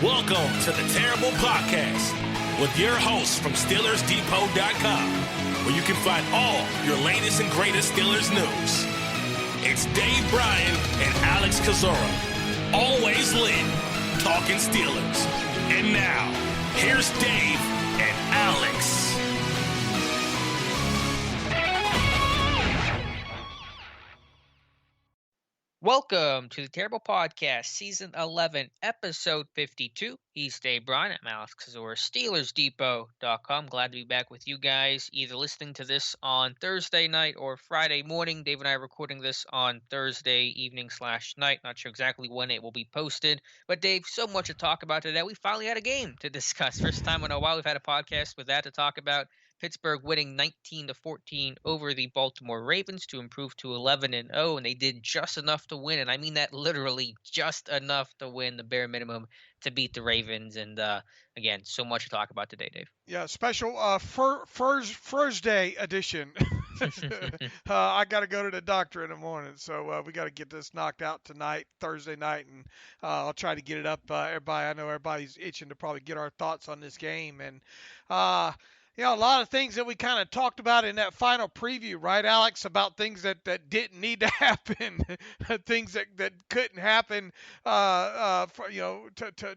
Welcome to the Terrible Podcast with your hosts from SteelersDepot.com, where you can find all your latest and greatest Steelers news. It's Dave Bryan and Alex Kozora, always lit, talking Steelers. And now, here's Dave and Alex. Welcome to the Terrible Podcast, Season 11, Episode 52. He's Dave Bryan. I'm Alex Kozora, SteelersDepot.com. Glad to be back with you guys, either listening to this on Thursday night or Friday morning. Dave and I are recording this on Thursday evening/night. Not sure exactly when it will be posted. But Dave, so much to talk about today. We finally had a game to discuss. First time in a while we've had a podcast with that to talk about. Pittsburgh winning 19-14 over the Baltimore Ravens to improve to 11-0, and they did just enough to win, and I mean that literally just enough to win, the bare minimum to beat the Ravens. And again, so much to talk about today, Dave. Yeah, special first day edition. I got to go to the doctor in the morning, so we got to get this knocked out tonight, Thursday night, and I'll try to get it up. Everybody, I know everybody's itching to probably get our thoughts on this game, and a lot of things that we kind of talked about in that final preview, right, Alex, about things that didn't need to happen, things that couldn't happen, to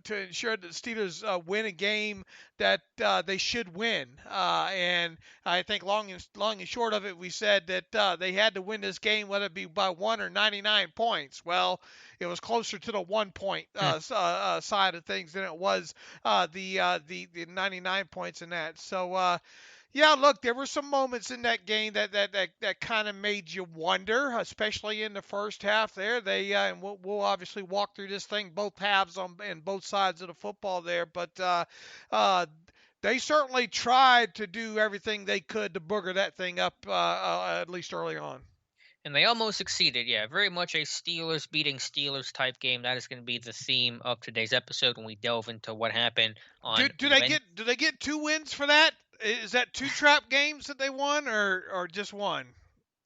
ensure that the Steelers win a game that they should win. And I think long and short of it, we said that they had to win this game, whether it be by 1 or 99 points. Well, it was closer to the 1 point side of things than it was the 99 points in that. So, look, there were some moments in that game that kind of made you wonder, especially in the first half there. And we'll obviously walk through this thing, both halves on both sides of the football there. But they certainly tried to do everything they could to booger that thing up, at least early on. And they almost succeeded, yeah. Very much a Steelers beating Steelers type game. That is going to be the theme of today's episode when we delve into what happened on. Do they get 2 wins for that? Is that 2 trap games that they won, or just one?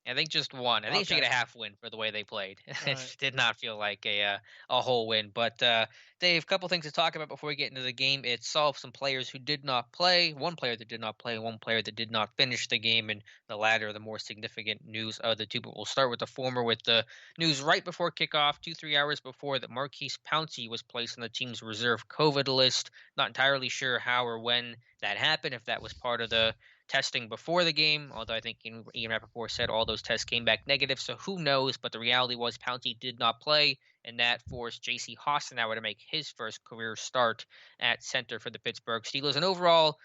I think just one. I think they should get a half win for the way they played. Right. It did not feel like a whole win. But, Dave, a couple things to talk about before we get into the game itself. Some players who did not play, one player that did not play, one player that did not finish the game, and the latter, the more significant news of the two. But we'll start with the former with the news right before kickoff, 2-3 hours before, that Maurkice Pouncey was placed on the team's reserve COVID list. Not entirely sure how or when that happened, if that was part of the testing before the game, although I think Ian Rappaport said all those tests came back negative, so who knows, but the reality was Pouncey did not play, and that forced J.C. Hassenauer to make his first career start at center for the Pittsburgh Steelers, and overall,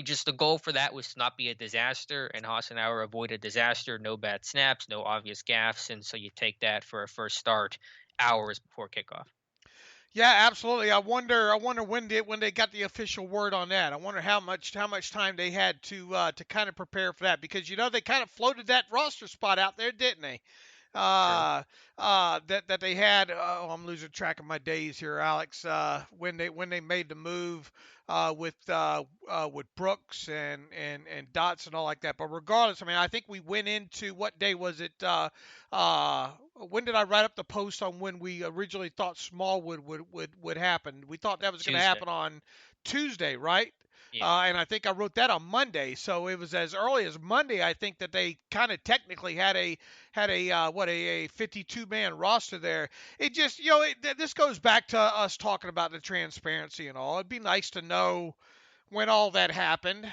just the goal for that was to not be a disaster, and Hassenauer avoided disaster, no bad snaps, no obvious gaffes, and so you take that for a first start hours before kickoff. Yeah, absolutely. I wonder when they got the official word on that. I wonder how much time they had to kind of prepare for that, because they kind of floated that roster spot out there, didn't they? Sure. That they had. I'm losing track of my days here, Alex. When they made the move with Brooks and Dots and all like that. But regardless, I mean, I think we went into, what day was it? When did I write up the post on when we originally thought Smallwood would happen? We thought that was going to happen on Tuesday, right? Yeah. And I think I wrote that on Monday, so it was as early as Monday. I think that they kind of technically had a 52-man roster there. It just this goes back to us talking about the transparency and all. It'd be nice to know when all that happened.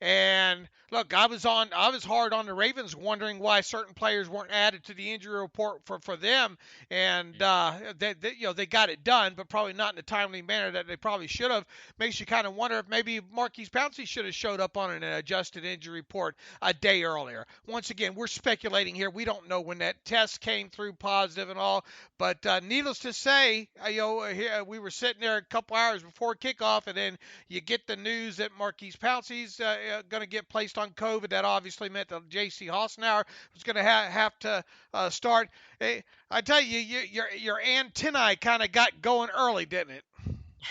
And look, I was hard on the Ravens, wondering why certain players weren't added to the injury report for them, and they got it done, but probably not in a timely manner that they probably should have. Makes you kind of wonder if maybe Maurkice Pouncey should have showed up on an adjusted injury report a day earlier. Once again, we're speculating here. We don't know when that test came through positive and all, but needless to say, here we were sitting there a couple hours before kickoff, and then you get the news that Maurkice Pouncey's going to get placed on COVID. That obviously meant that J.C. Hassenauer was going to have to start. I tell you, your antennae kind of got going early, didn't it?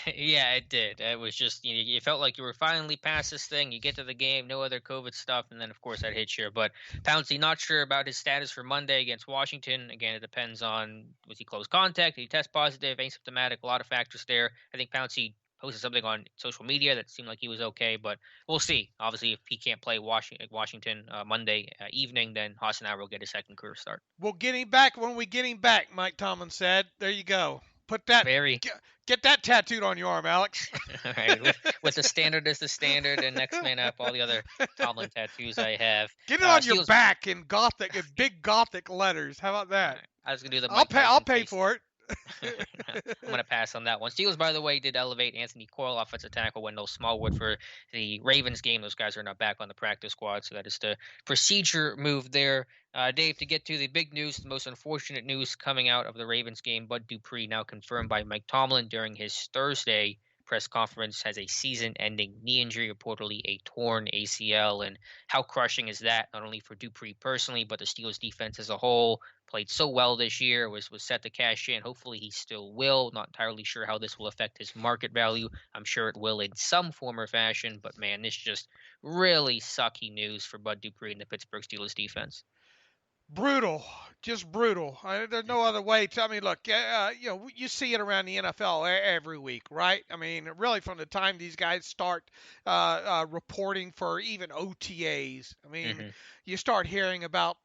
Yeah, it did. It was just you felt like you were finally past this thing. You get to the game, no other COVID stuff, and then of course that hits you. But Pouncey not sure about his status for Monday against Washington. Again, it depends on was he close contact, did he test positive, asymptomatic, a lot of factors there. I think Pouncey posted something on social media that seemed like he was okay, but we'll see. Obviously, if he can't play Washington Monday evening, then Hassanauer will get his second career start. We'll get him back when we get him back, Mike Tomlin said. There you go. Put that Very. get that tattooed on your arm, Alex. All right, with the standard as the standard and next man up, all the other Tomlin tattoos I have. Get it on your Steelers, back in gothic, in big gothic letters. How about that? I was gonna do the I'll Mike pay. I'll Tyson pay face. for it. I'm going to pass on that one. Steelers, by the way, did elevate Anthony Coyle, offensive tackle, Wendell Smallwood for the Ravens game. Those guys are now back on the practice squad, so that is the procedure move there. Dave, to get to the big news, the most unfortunate news coming out of the Ravens game, Bud Dupree, now confirmed by Mike Tomlin during his Thursday press conference, has a season-ending knee injury, reportedly a torn ACL. And how crushing is that, not only for Dupree personally, but the Steelers defense as a whole? Played so well this year, was set to cash in. Hopefully he still will. Not entirely sure how this will affect his market value. I'm sure it will in some form or fashion, but man, this just really sucky news for Bud Dupree and the Pittsburgh Steelers defense. Brutal, just brutal. There's no other way to. I mean, look, you see it around the NFL every week, right? I mean, really, from the time these guys start reporting for even OTAs, I mean, you start hearing about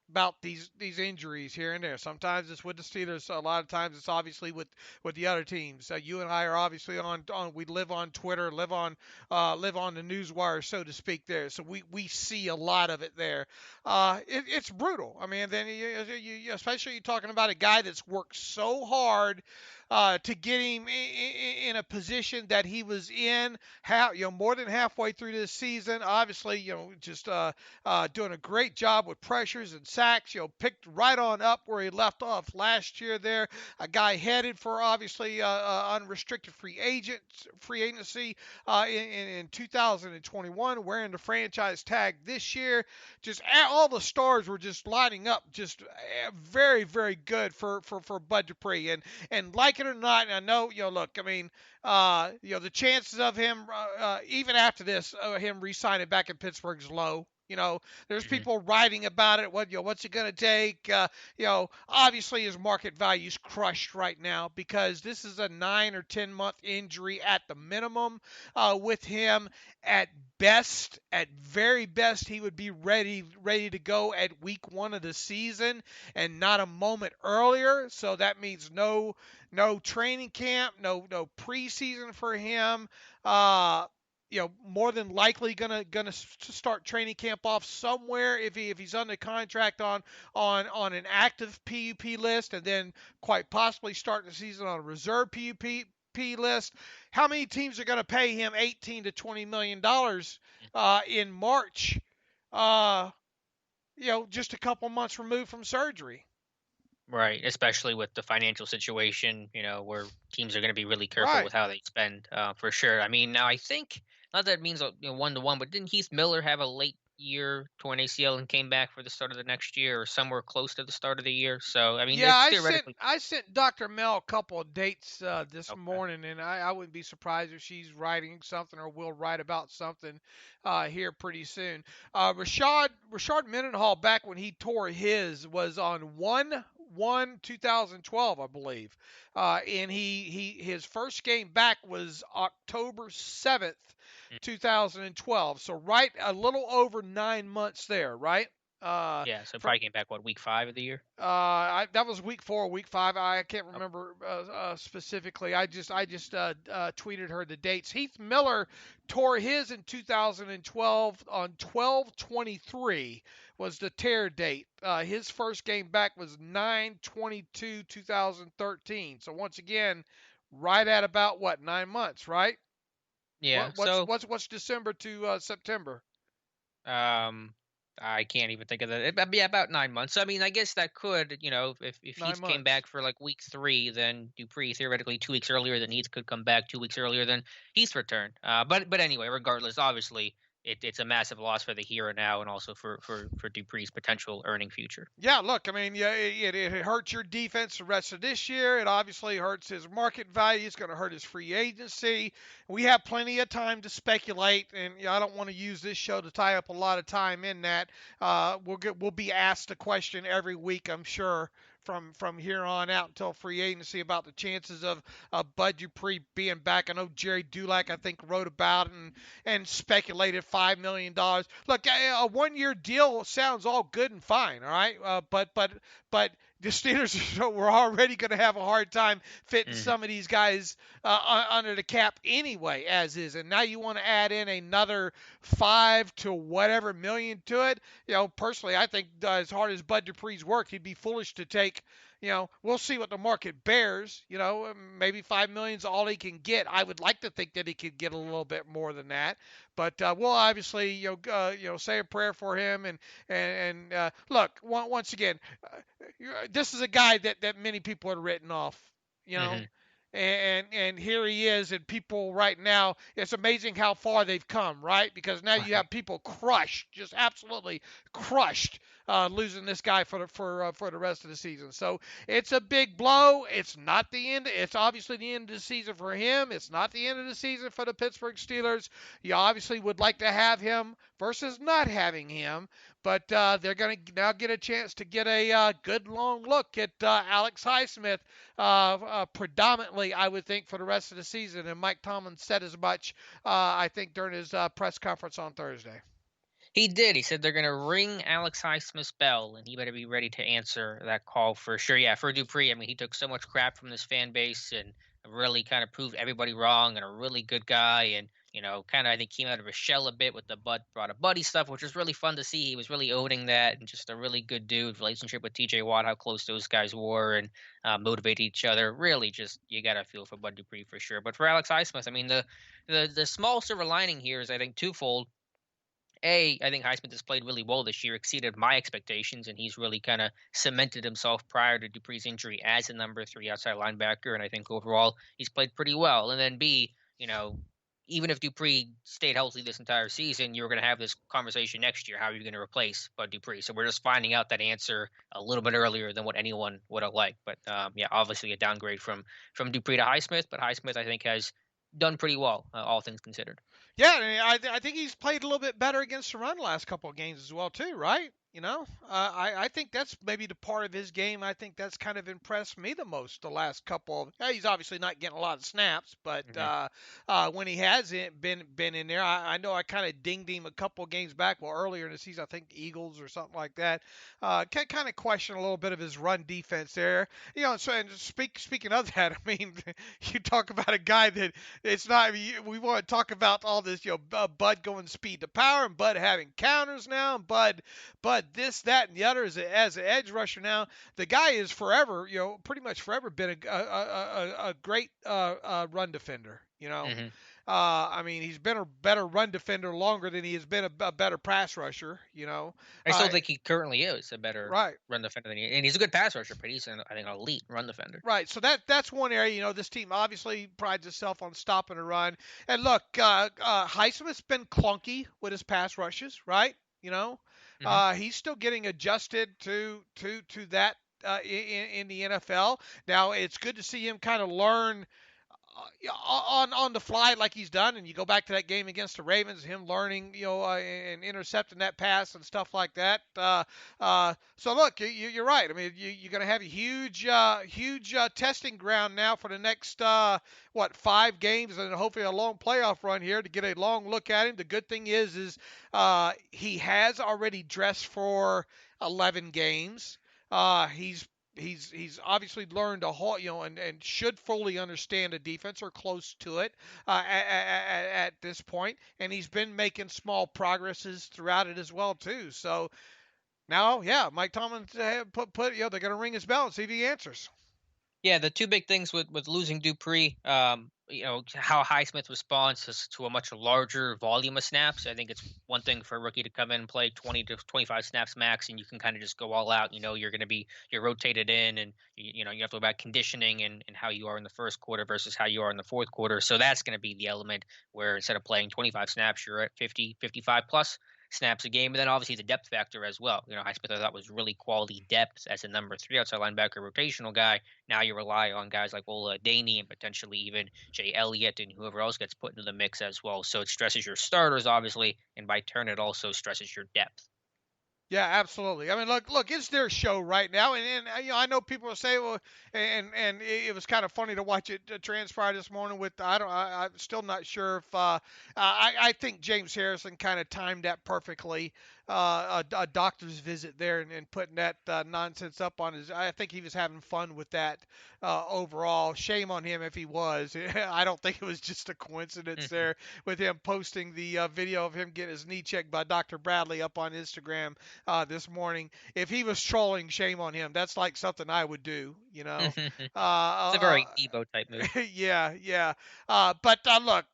these injuries here and there. Sometimes it's with the Steelers. A lot of times it's obviously with the other teams. You and I are obviously on. We live on Twitter, live on the news wire, so to speak. There, so we see a lot of it there. It's brutal. I mean, then you especially you're talking about a guy that's worked so hard to get him in a position that he was in, more than halfway through this season. Obviously, just doing a great job with pressures and sacks. Picked right on up where he left off last year. There, a guy headed for obviously unrestricted free agency in 2021, wearing the franchise tag this year. Just all the stars were just lining up, just very, very good for Bud Dupree. And like it or not, and I know, look, I mean, the chances of him, even after this, him re-signing back in Pittsburgh is low. There's people writing about it. What's it going to take? Obviously his market value is crushed right now because this is a 9 or 10 month injury at the minimum with him. At very best, he would be ready to go at week 1 of the season and not a moment earlier. So that means no training camp, no preseason for him. More than likely gonna start training camp off somewhere if he's under contract on an active PUP list, and then quite possibly starting the season on a reserve PUP list. How many teams are going to pay him $18 to $20 million in March? Just a couple months removed from surgery. Right, especially with the financial situation, where teams are going to be really careful with how they spend, for sure. I mean, now I think not that it means 1-to-1, but didn't Heath Miller have a late year torn ACL and came back for the start of the next year, or somewhere close to the start of the year? So I mean, yeah, theoretically, I sent Dr. Mel a couple of dates this morning, and I wouldn't be surprised if she's writing something or will write about something here pretty soon. Rashad Mendenhall, back when he tore his, was on 1/1/2012, I believe, and his first game back was October 7th, 2012. So right, a little over 9 months there, right? so probably came back week 5 of the year. That was week 4, week 5. I can't remember specifically. I just tweeted her the dates. Heath Miller tore his in 2012 on 12/23 was the tear date. His first game back was 9/22/2013. So once again, right at about 9 months, right? Yeah. What's December to September? I can't even think of that. It'd be about 9 months. I mean, I guess that could, if Heath came back for like week 3, then Dupree theoretically 2 weeks earlier than Heath could come back 2 weeks earlier than Heath's return. But anyway, regardless, obviously it's a massive loss for the here and now, and also for Dupree's potential earning future. Yeah, look, I mean, yeah, it hurts your defense the rest of this year. It obviously hurts his market value. It's going to hurt his free agency. We have plenty of time to speculate, and I don't want to use this show to tie up a lot of time in that. We'll be asked a question every week, I'm sure, from here on out until free agency about the chances of Bud Dupree being back. I know Jerry Dulac, I think, wrote about it and speculated $5 million. Look, a 1-year deal sounds all good and fine, all right? But the Steelers were already going to have a hard time fitting some of these guys under the cap anyway, as is. And now you want to add in another 5 to whatever million to it. Personally, I think as hard as Bud Dupree's worked, he'd be foolish to take. We'll see what the market bears. Maybe $5 million is all he can get. I would like to think that he could get a little bit more than that. But we'll obviously, say a prayer for him. And look, once again, this is a guy that many people had written off. And here he is, and people right now, it's amazing how far they've come, right? Because now you have people crushed, just absolutely crushed, losing this guy for the rest of the season. So it's a big blow. It's not the end. It's obviously the end of the season for him. It's not the end of the season for the Pittsburgh Steelers. You obviously would like to have him versus not having him. But they're going to now get a chance to get a good long look at Alex Highsmith, predominantly, I would think, for the rest of the season. And Mike Tomlin said as much, I think, during his press conference on Thursday. He did. He said they're going to ring Alex Highsmith's bell, and he better be ready to answer that call for sure. Yeah, for Dupree, I mean, he took so much crap from this fan base and really kind of proved everybody wrong, and a really good guy. And kind of, I think, came out of his shell a bit with the brought a buddy stuff, which was really fun to see. He was really owning that, and just a really good dude. Relationship with TJ Watt, how close those guys were, and motivate each other. Really, just you got to feel for Bud Dupree for sure. But for Alex Highsmith, I mean, the small silver lining here is, I think, twofold. I think Highsmith has played really well this year, exceeded my expectations, and he's really kind of cemented himself prior to Dupree's injury as a number 3 outside linebacker. And I think overall he's played pretty well. And then B, even if Dupree stayed healthy this entire season, you're going to have this conversation next year. How are you going to replace Bud Dupree? So we're just finding out that answer a little bit earlier than what anyone would have liked. But obviously a downgrade from Dupree to Highsmith. But Highsmith, I think, has done pretty well, all things considered. Yeah, I think he's played a little bit better against the run the last couple of games as well, too, right? I think that's maybe the part of his game. I think that's kind of impressed me the most the last couple of. He's obviously not getting a lot of snaps, but when he has been in there, I know I kind of dinged him a couple of games back. Well, earlier in the season, I think Eagles or something like that. Kind of question a little bit of his run defense there. So and speaking of that, I mean, you talk about a guy that it's not. We want to talk about all this, Bud going speed to power, and Bud having counters now, and Bud this, that, and the other as an edge rusher now. The guy is forever, pretty much forever been a great run defender. I mean, he's been a better run defender longer than he has been a better pass rusher. I still think he currently is a better run defender than and he's a good pass rusher, but he's I think an elite run defender. Right. So that's one area. This team obviously prides itself on stopping a run. And look, Highsmith's been clunky with his pass rushes, right? He's still getting adjusted to that in the NFL. Now it's good to see him kind of learn on the fly like he's done, and you go back to that game against the Ravens, him learning, and intercepting that pass and stuff like that. So look, you're right. I mean, you're going to have a huge testing ground now for the next 5 games, and hopefully a long playoff run here to get a long look at him. The good thing is he has already dressed for 11 games. He's obviously learned a whole, and should fully understand the defense or close to it at this point. And he's been making small progresses throughout it as well too. So now, Mike Tomlin they're going to ring his bell and see if he answers. Yeah, the two big things with losing Dupree, how Highsmith responds to a much larger volume of snaps. I think it's one thing for a rookie to come in and play 20 to 25 snaps max, and you can kind of just go all out. You're rotated in, and you have to worry about conditioning and how you are in the first quarter versus how you are in the fourth quarter. So that's going to be the element where instead of playing 25 snaps, you're at 50, 55 plus snaps a game. And then obviously the depth factor as well. Highsmith I thought was really quality depth as a number 3 outside linebacker rotational guy. Now you rely on guys like Ola Daney and potentially even Jay Elliott and whoever else gets put into the mix as well. So it stresses your starters, obviously, and by turn, it also stresses your depth. Yeah, absolutely. I mean, look, it's their show right now, and I know people will say, well, and it was kind of funny to watch it transpire this morning. I'm still not sure if I think James Harrison kind of timed that perfectly. A doctor's visit there and putting that nonsense up on his. I think he was having fun with that overall. Shame on him if he was. I don't think it was just a coincidence there with him posting the video of him getting his knee checked by Dr. Bradley up on Instagram this morning. If he was trolling, shame on him. That's like something I would do, It's a very Debo type move. Yeah. But look,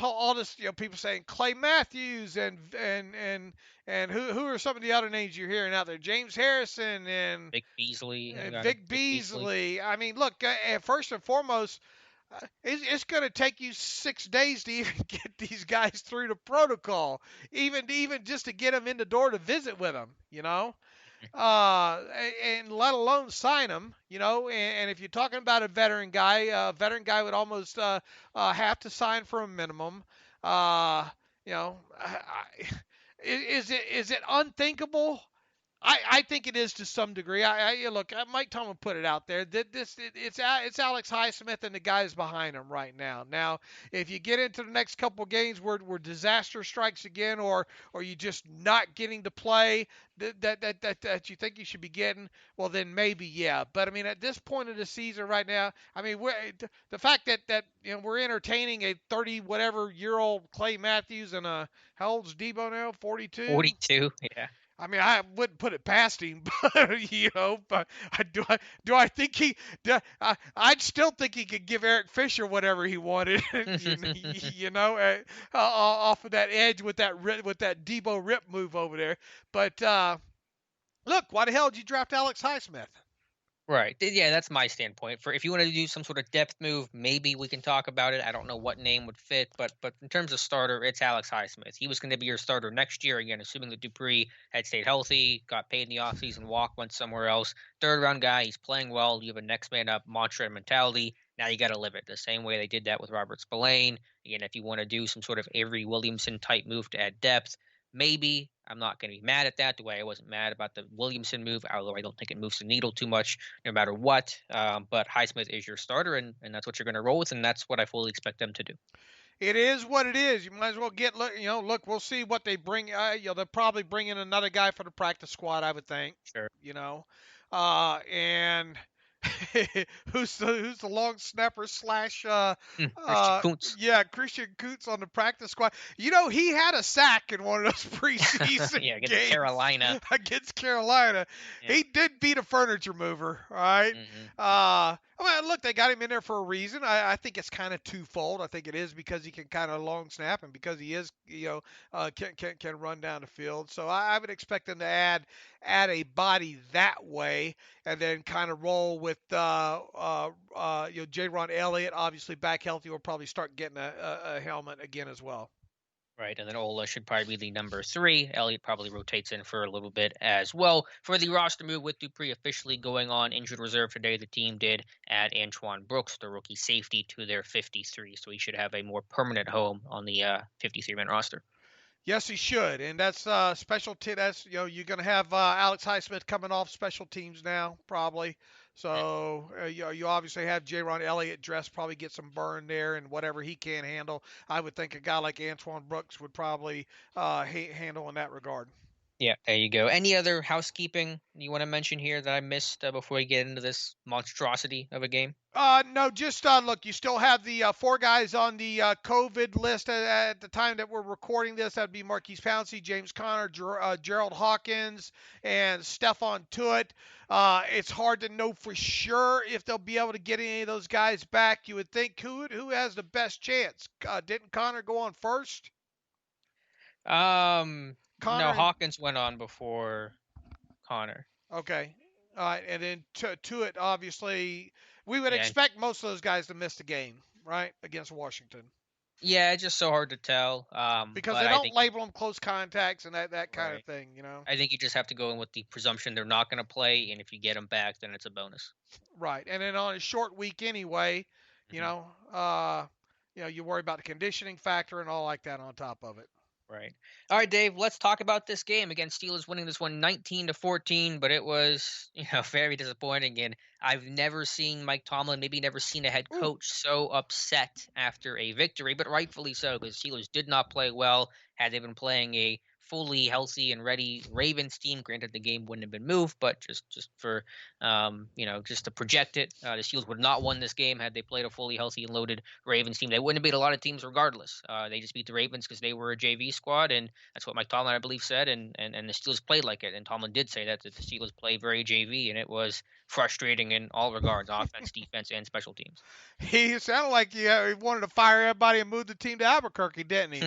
all this, people saying Clay Matthews and who are some of the other names you're hearing out there? James Harrison and Vic Beasley. Vic Beasley. I mean, look, first and foremost, it's going to take you 6 days to even get these guys through the protocol, even just to get them in the door to visit with them, and let alone sign them, and if you're talking about a veteran guy would almost have to sign for a minimum. Is it unthinkable? I think it is to some degree. Look, Mike Tomlin put it out there that it's Alex Highsmith and the guys behind him right now. Now, if you get into the next couple of games where disaster strikes again, or you just not getting to play that you think you should be getting, well then maybe yeah. But I mean, at this point of the season right now, I mean, the fact that we're entertaining a 30 whatever year old Clay Matthews and how old's Debo now? 42. 42. Yeah. I mean, I wouldn't put it past him, but do I think I'd still think he could give Eric Fisher whatever he wanted, off of that edge with that Debo rip move over there. But look, why the hell did you draft Alex Highsmith? Right. Yeah, that's my standpoint. For if you want to do some sort of depth move, maybe we can talk about it. I don't know what name would fit, but in terms of starter, it's Alex Highsmith. He was going to be your starter next year, again, assuming that Dupree had stayed healthy, got paid in the offseason, went somewhere else. Third round guy, he's playing well. You have a next man up mantra and mentality. Now you got to live it the same way they did that with Robert Spillane. Again, if you want to do some sort of Avery Williamson type move to add depth, maybe. I'm not going to be mad at that the way I wasn't mad about the Williamson move, although I don't think it moves the needle too much no matter what. But Highsmith is your starter, and that's what you're going to roll with, and that's what I fully expect them to do. It is what it is. You might as well look, we'll see what they bring. They'll probably bring in another guy for the practice squad, I would think. Sure. And who's the long snapper / Christian Kuntz. Yeah, Christian Kuntz on the practice squad. He had a sack in one of those preseason against games Carolina. Against Carolina. Yeah. He did beat a furniture mover, all right? Mm-hmm. I mean, look, they got him in there for a reason. I think it's kind of twofold. I think it is because he can kind of long snap and because he is, can run down the field. So I would expect them to add a body that way and then kind of roll with, J-Ron Elliott, obviously back healthy, will probably start getting a helmet again as well. Right, and then Ola should probably be the number 3. Elliott probably rotates in for a little bit as well. For the roster move with Dupree officially going on injured reserve today, the team did add Antoine Brooks, the rookie safety, to their 53. So he should have a more permanent home on the 53-man roster. Yes, he should, and that's special. That's you're going to have Alex Highsmith coming off special teams now, probably. So you obviously have J-Ron Elliott dressed, probably get some burn there and whatever he can handle. I would think a guy like Antoine Brooks would probably handle in that regard. Yeah, there you go. Any other housekeeping you want to mention here that I missed before we get into this monstrosity of a game? No, just look. You still have the 4 guys on the COVID list at the time that we're recording this. That'd be Maurkice Pouncey, James Conner, Gerald Hawkins, and Stephon Tuitt. It's hard to know for sure if they'll be able to get any of those guys back. You would think who has the best chance? Didn't Conner go on first? No, Conner and Hawkins went on before Connor. okay. All right, and then Tuitt, obviously, we would Yeah, expect most of those guys to miss the game, right, against Washington. yeah, it's just so hard to tell. Because But they I don't think label them close contacts and that kind of right. thing, you know. I think you just have to go in with the presumption they're not going to play, and if you get them back, then it's a bonus. Right, and then on a short week anyway, you Hmm. know, you worry about the conditioning factor and all like that on top of it. Right. All right, Dave, let's talk about this game. Again, Steelers winning this one 19-14, but it was, very disappointing. And I've never seen Mike Tomlin, maybe never seen a head Ooh. coach so upset after a victory, but rightfully so, because Steelers did not play well. Had they been playing a fully healthy and ready Ravens team, granted the game wouldn't have been moved, but just for just to project it, the Steelers would not won this game had they played a fully healthy and loaded Ravens team. They wouldn't have beat a lot of teams regardless. They just beat the Ravens because they were a JV squad, and that's what Mike Tomlin, I believe, said. And the Steelers played like it. And Tomlin did say that the Steelers play very JV, and it was frustrating in all regards, offense, defense, and special teams. He sounded like he wanted to fire everybody and move the team to Albuquerque, didn't he?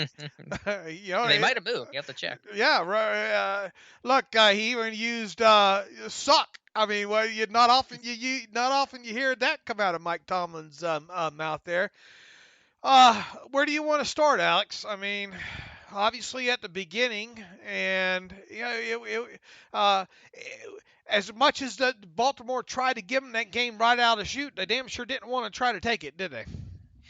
They might have moved. You have to check. Yeah, right. Look, he even used suck. I mean, well, not often you hear that come out of Mike Tomlin's mouth there. Where do you want to start, Alex? I mean, obviously at the beginning, and as much as the Baltimore tried to give them that game right out of the chute, they damn sure didn't want to try to take it, did they?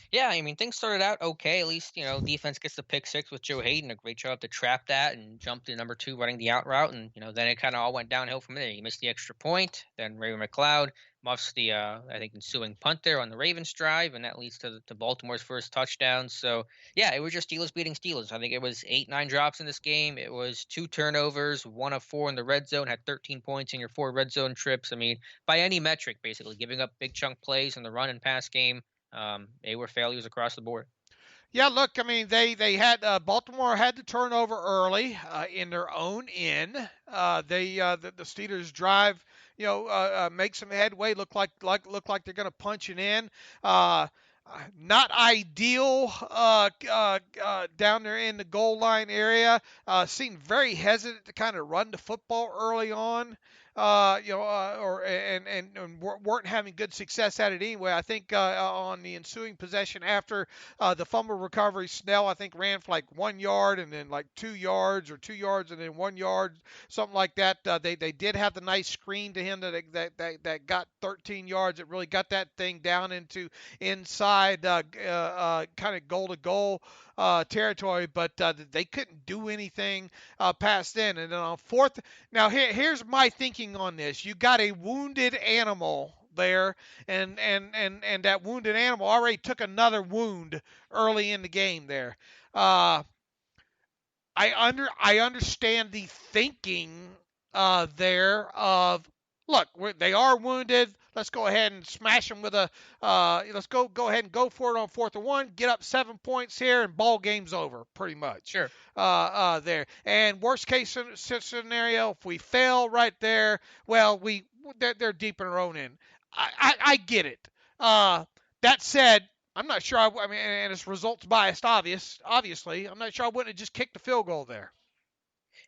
Yeah, I mean, things started out okay. At least, defense gets the pick six with Joe Hayden. A great job to trap that and jump to number 2 running the out route. And, then it kind of all went downhill from there. He missed the extra point. Then Ray McLeod muffs the, I think, ensuing punt there on the Ravens drive. And that leads to Baltimore's first touchdown. So, yeah, it was just Steelers beating Steelers. I think it was 8, 9 drops in this game. It was 2 turnovers, 1 of 4 in the red zone, had 13 points in your 4 red zone trips. I mean, by any metric, basically, giving up big chunk plays in the run and pass game. They were failures across the board. Yeah, look, I mean, they had Baltimore had the turnover early in their own end. The Steelers drive, make some headway. Look like they're going to punch it in. Not ideal down there in the goal line area. Seemed very hesitant to kind of run the football early on. And weren't having good success at it anyway. I think on the ensuing possession after the fumble recovery, Snell I think ran for like 1 yard and then like 2 yards or 2 yards and then 1 yard, something like that. They did have the nice screen to him that got 13 yards. It really got that thing down into inside kind of goal to goal territory, but they couldn't do anything past then. And then on fourth, now here's my thinking on this: you got a wounded animal there, and that wounded animal already took another wound early in the game there. I understand the thinking there of look, they are wounded. Let's go ahead and smash them with a. Let's go ahead and go for it on 4th and 1. Get up 7 points here, and ball game's over, pretty much. Sure. There. And worst case scenario, if we fail right there, well, they're deep in our own end. I get it. That said, I'm not sure. I mean, and it's results biased, obviously. I'm not sure I wouldn't have just kicked the field goal there.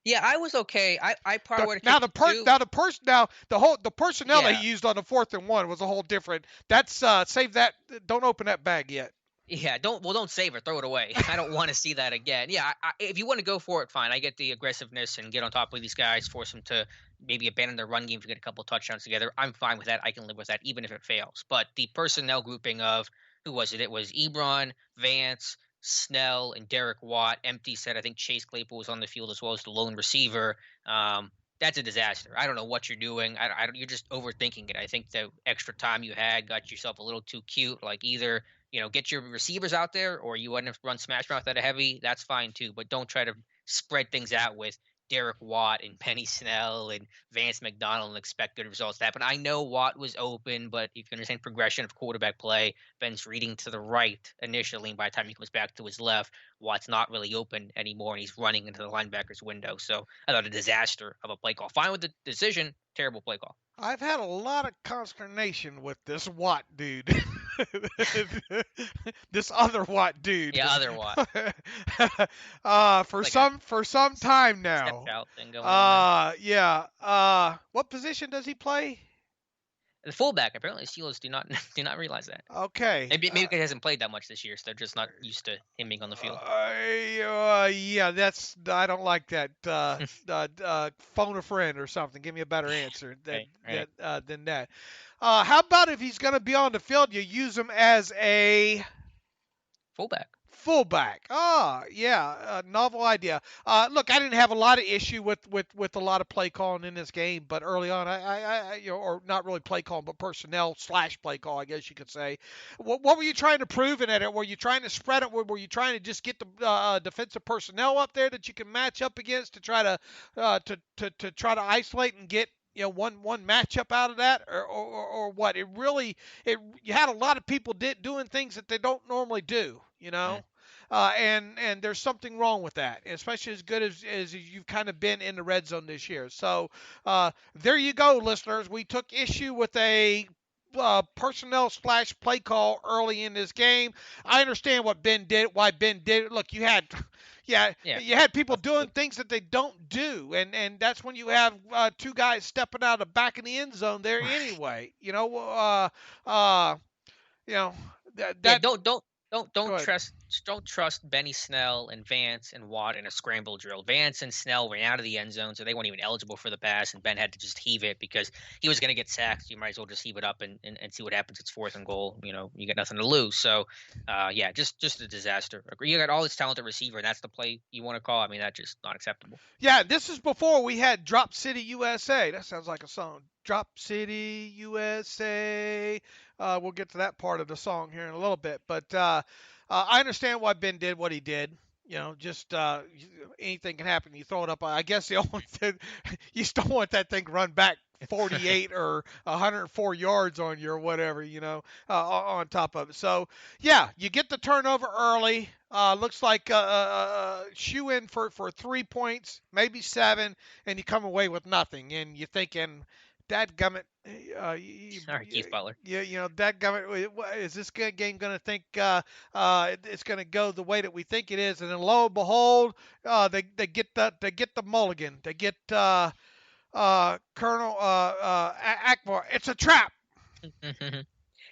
Yeah, I was okay. I probably would have kicked the personnel Yeah. they used on the 4th and 1 was a whole different. That's save that. Don't open that bag yet. Yeah, don't save it. Throw it away. I don't want to see that again. Yeah, if you want to go for it, fine. I get the aggressiveness and get on top of these guys, force them to maybe abandon their run game to get a couple touchdowns together. I'm fine with that. I can live with that, even if it fails. But the personnel grouping of who was it? It was Ebron, Vance, Snell, and Derek Watt. Empty set. I think Chase Claypool was on the field as well as the lone receiver. That's a disaster. I don't know what you're doing. You're just overthinking it. I think the extra time you had got yourself a little too cute. Like either get your receivers out there, or you want to run smash mouth at a heavy. That's fine too, but don't try to spread things out with Derek Watt and Penny Snell and Vance McDonald and expect good results. That, but I know Watt was open. But if you understand progression of quarterback play, Ben's reading to the right initially, and by the time he comes back to his left, Watt's not really open anymore, and he's running into the linebacker's window. So I thought a disaster of a play call. Fine with the decision, terrible play call. I've had a lot of consternation with this Watt dude. This other Watt dude. Yeah, other Watt. For Like some time step now. out thing going on there. Yeah. What position does he play? The fullback. Apparently, Steelers do not realize that. Okay. Maybe he hasn't played that much this year, so they're just not used to him being on the field. Yeah, I don't like that. Phone a friend or something. Give me a better answer than that. How about if he's going to be on the field, you use him as a fullback? Yeah, novel idea. Look, I didn't have a lot of issue with a lot of play calling in this game, but early on, I or not really play calling, but personnel / play call, I guess you could say. What were you trying to prove in it? Were you trying to spread it? Were you trying to just get the defensive personnel up there that you can match up against to try to try to isolate and get one matchup out of that, or what? You had a lot of people doing things that they don't normally do, and there's something wrong with that, especially as good as you've kind of been in the red zone this year. So there you go, listeners. We took issue with a personnel / play call early in this game. I understand why Ben did it. Look, you had people doing things that they don't do, and that's when you have two guys stepping out of the back of the end zone there anyway. Don't trust Benny Snell and Vance and Watt in a scramble drill. Vance and Snell ran out of the end zone, so they weren't even eligible for the pass, and Ben had to just heave it because he was going to get sacked. So you might as well just heave it up and see what happens. It's 4th and goal. You got nothing to lose. So, just a disaster. You got all this talented receiver, and that's the play you want to call. I mean, that's just not acceptable. Yeah, this is before we had Drop City USA. That sounds like a song. Drop City USA. We'll get to that part of the song here in a little bit, but I understand why Ben did what he did. Just anything can happen. You throw it up. I guess the only thing, you still want that thing to run back 48 or 104 yards on you or whatever, on top of it. So, yeah, you get the turnover early. Looks like shoe in for 3 points, maybe 7, and you come away with nothing. And you're thinking, dadgummit. Sorry, Keith Butler. Dadgummit, is this game going to think it's going to go the way that we think it is? And then lo and behold, they get the mulligan. They get Colonel Akbar. It's a trap.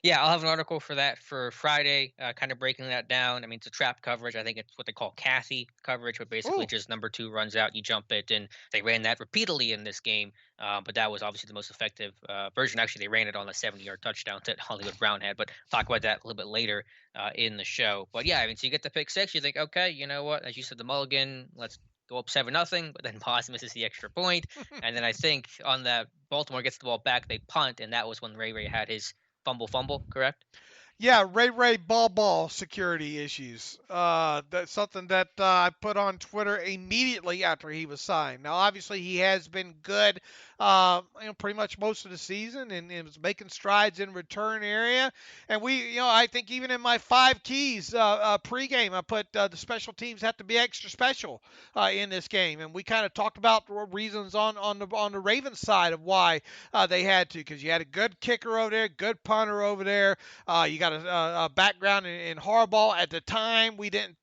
Yeah, I'll have an article for that for Friday, kind of breaking that down. I mean, it's a trap coverage. I think it's what they call Kathy coverage, but basically just number 2 runs out, you jump it, and they ran that repeatedly in this game. But that was obviously the most effective version. Actually, they ran it on a 70-yard touchdown that Hollywood Brown had, but talk about that a little bit later in the show. But yeah, I mean, so you get the pick 6, you think, okay, you know what? As you said, the mulligan, let's go up 7-0, but then Boss misses the extra point. And then I think on that, Baltimore gets the ball back, they punt, and that was when Ray had his fumble, correct? Yeah, Ray ball security issues. That's something that I put on Twitter immediately after he was signed. Now, obviously, he has been good, pretty much most of the season, and was making strides in return area. And I think even in my 5 keys pregame, I put the special teams have to be extra special in this game, and we kind of talked about the reasons on the Ravens side of why they had to, because you had a good kicker over there, good punter over there. You got a background in Harbaugh. At the time, we didn't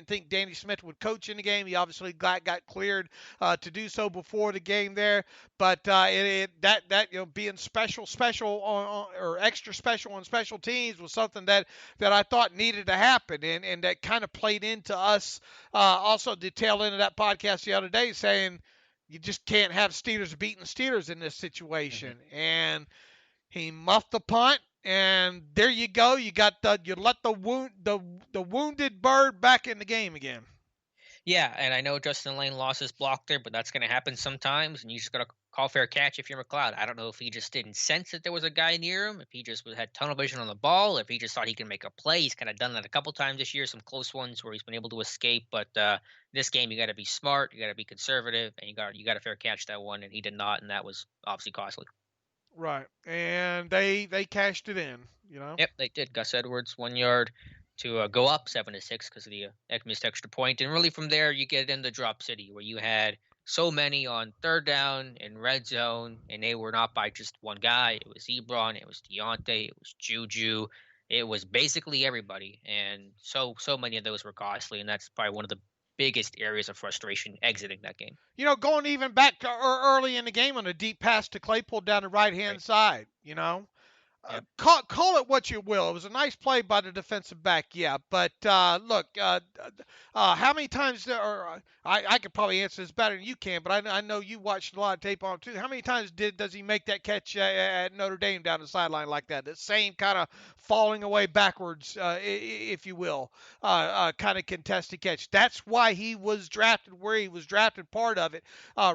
think Danny Smith would coach in the game. He obviously got cleared to do so before the game there. But being special on or extra special on special teams was something that I thought needed to happen, and that kind of played into us also the tail end of that podcast the other day, saying you just can't have Steelers beating Steelers in this situation. Mm-hmm. And he muffed the punt. And there you go. You let the wounded bird back in the game again. Yeah, and I know Justin Lane lost his block there, but that's going to happen sometimes, and you just got to call fair catch if you're McLeod. I don't know if he just didn't sense that there was a guy near him, if he just had tunnel vision on the ball, if he just thought he could make a play. He's kind of done that a couple times this year, some close ones where he's been able to escape. But this game, you got to be smart, you got to be conservative, and you got to fair catch that one, and he did not, and that was obviously costly. Right, and they cashed it in. Yep, they did. Gus Edwards 1 yard to go up 7-6 because of the missed extra point, and really from there you get into drop city where you had so many on third down and red zone, and they were not by just one guy. It was Ebron, it was Deontay, it was Juju, it was basically everybody, and so many of those were costly, and that's probably one of the biggest areas of frustration exiting that game. Going even back to early in the game on a deep pass to Claypool down the right-hand Right. side. Yep. Call it what you will. It was a nice play by the defensive back, yeah. But look, how many times, or I could probably answer this better than you can, but I know you watched a lot of tape on him too. How many times does he make that catch at Notre Dame down the sideline like that? The same kind of falling away backwards, if you will, kind of contested catch. That's why he was drafted where he was drafted, part of it,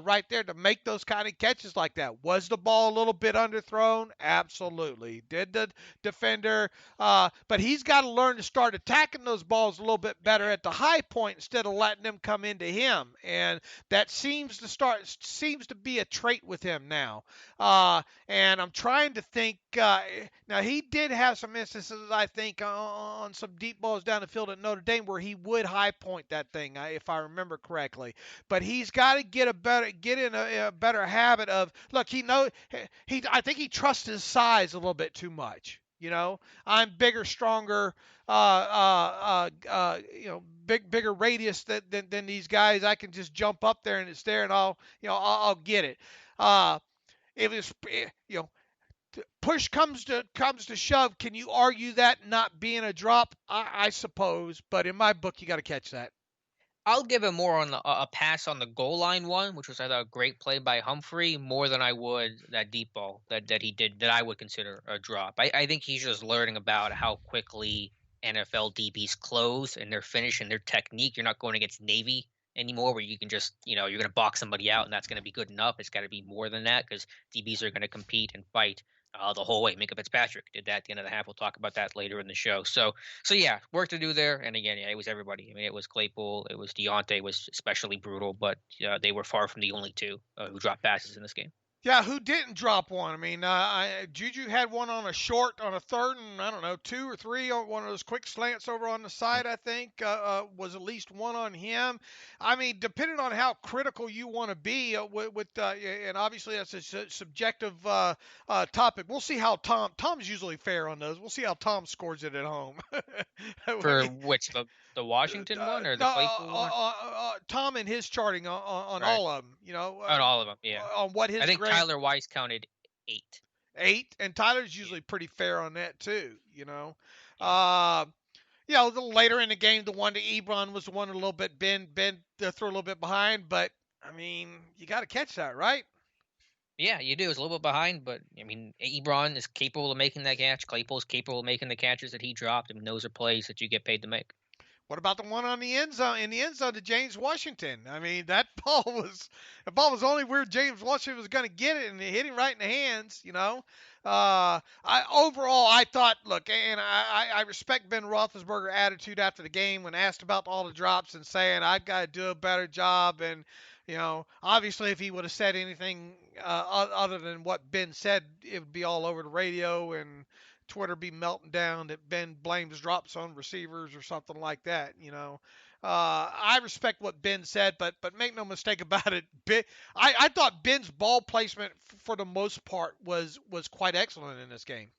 right there, to make those kind of catches like that. Was the ball a little bit underthrown? Absolutely. Did the defender, but he's got to learn to start attacking those balls a little bit better at the high point instead of letting them come into him. And that seems to be a trait with him now. And I'm trying to think. Now he did have some instances, I think, on some deep balls down the field at Notre Dame where he would high point that thing, if I remember correctly. But he's got to get in a better habit of, look. I think he trusts his size a little bit too much. I'm bigger, stronger, bigger radius than these guys. I can just jump up there and it's there, and I'll get it. It was, push comes to shove. Can you argue that not being a drop? I suppose, but in my book, you got to catch that. I'll give him more on a pass on the goal line one, which was, I thought, a great play by Humphrey, more than I would that deep ball that he did that I would consider a drop. I think he's just learning about how quickly NFL DBs close and their finish and their technique. You're not going against Navy anymore where you can just, you're going to box somebody out and that's going to be good enough. It's got to be more than that because DBs are going to compete and fight the whole way. Minka Fitzpatrick did that at the end of the half. We'll talk about that later in the show. So yeah, work to do there. And again, yeah, it was everybody. I mean, it was Claypool, it was Deontay, was especially brutal, but they were far from the only two who dropped passes in this game. Yeah, who didn't drop one? I mean, Juju had one on a short on a third and, I don't know, 2 or 3 on one of those quick slants over on the side, I think, was at least one on him. I mean, depending on how critical you want to be and obviously that's a subjective topic. We'll see how Tom's usually fair on those. We'll see how Tom scores it at home. For which, the Washington one or the Claypool one? Tom and his charting on Right. all of them, On all of them, yeah. on what his I think grade. Tyler Weiss counted 8. 8, and Tyler's usually pretty fair on that too. A little later in the game, the one to Ebron was the one a little bit Ben threw a little bit behind, but I mean, you got to catch that, right? Yeah, you do. It's a little bit behind, but I mean, Ebron is capable of making that catch. Claypool is capable of making the catches that he dropped. I mean, those are plays that you get paid to make. What about the one on the end zone to James Washington? I mean, that ball was only where James Washington was going to get it, and it hit him right in the hands. I thought, look, and I respect Ben Roethlisberger's attitude after the game when asked about all the drops and saying I've got to do a better job. And obviously, if he would have said anything other than what Ben said, it would be all over the radio and Twitter be melting down that Ben blames drops on receivers or something like that. I respect what Ben said, but make no mistake about it. I thought Ben's ball placement for the most part was quite excellent in this game.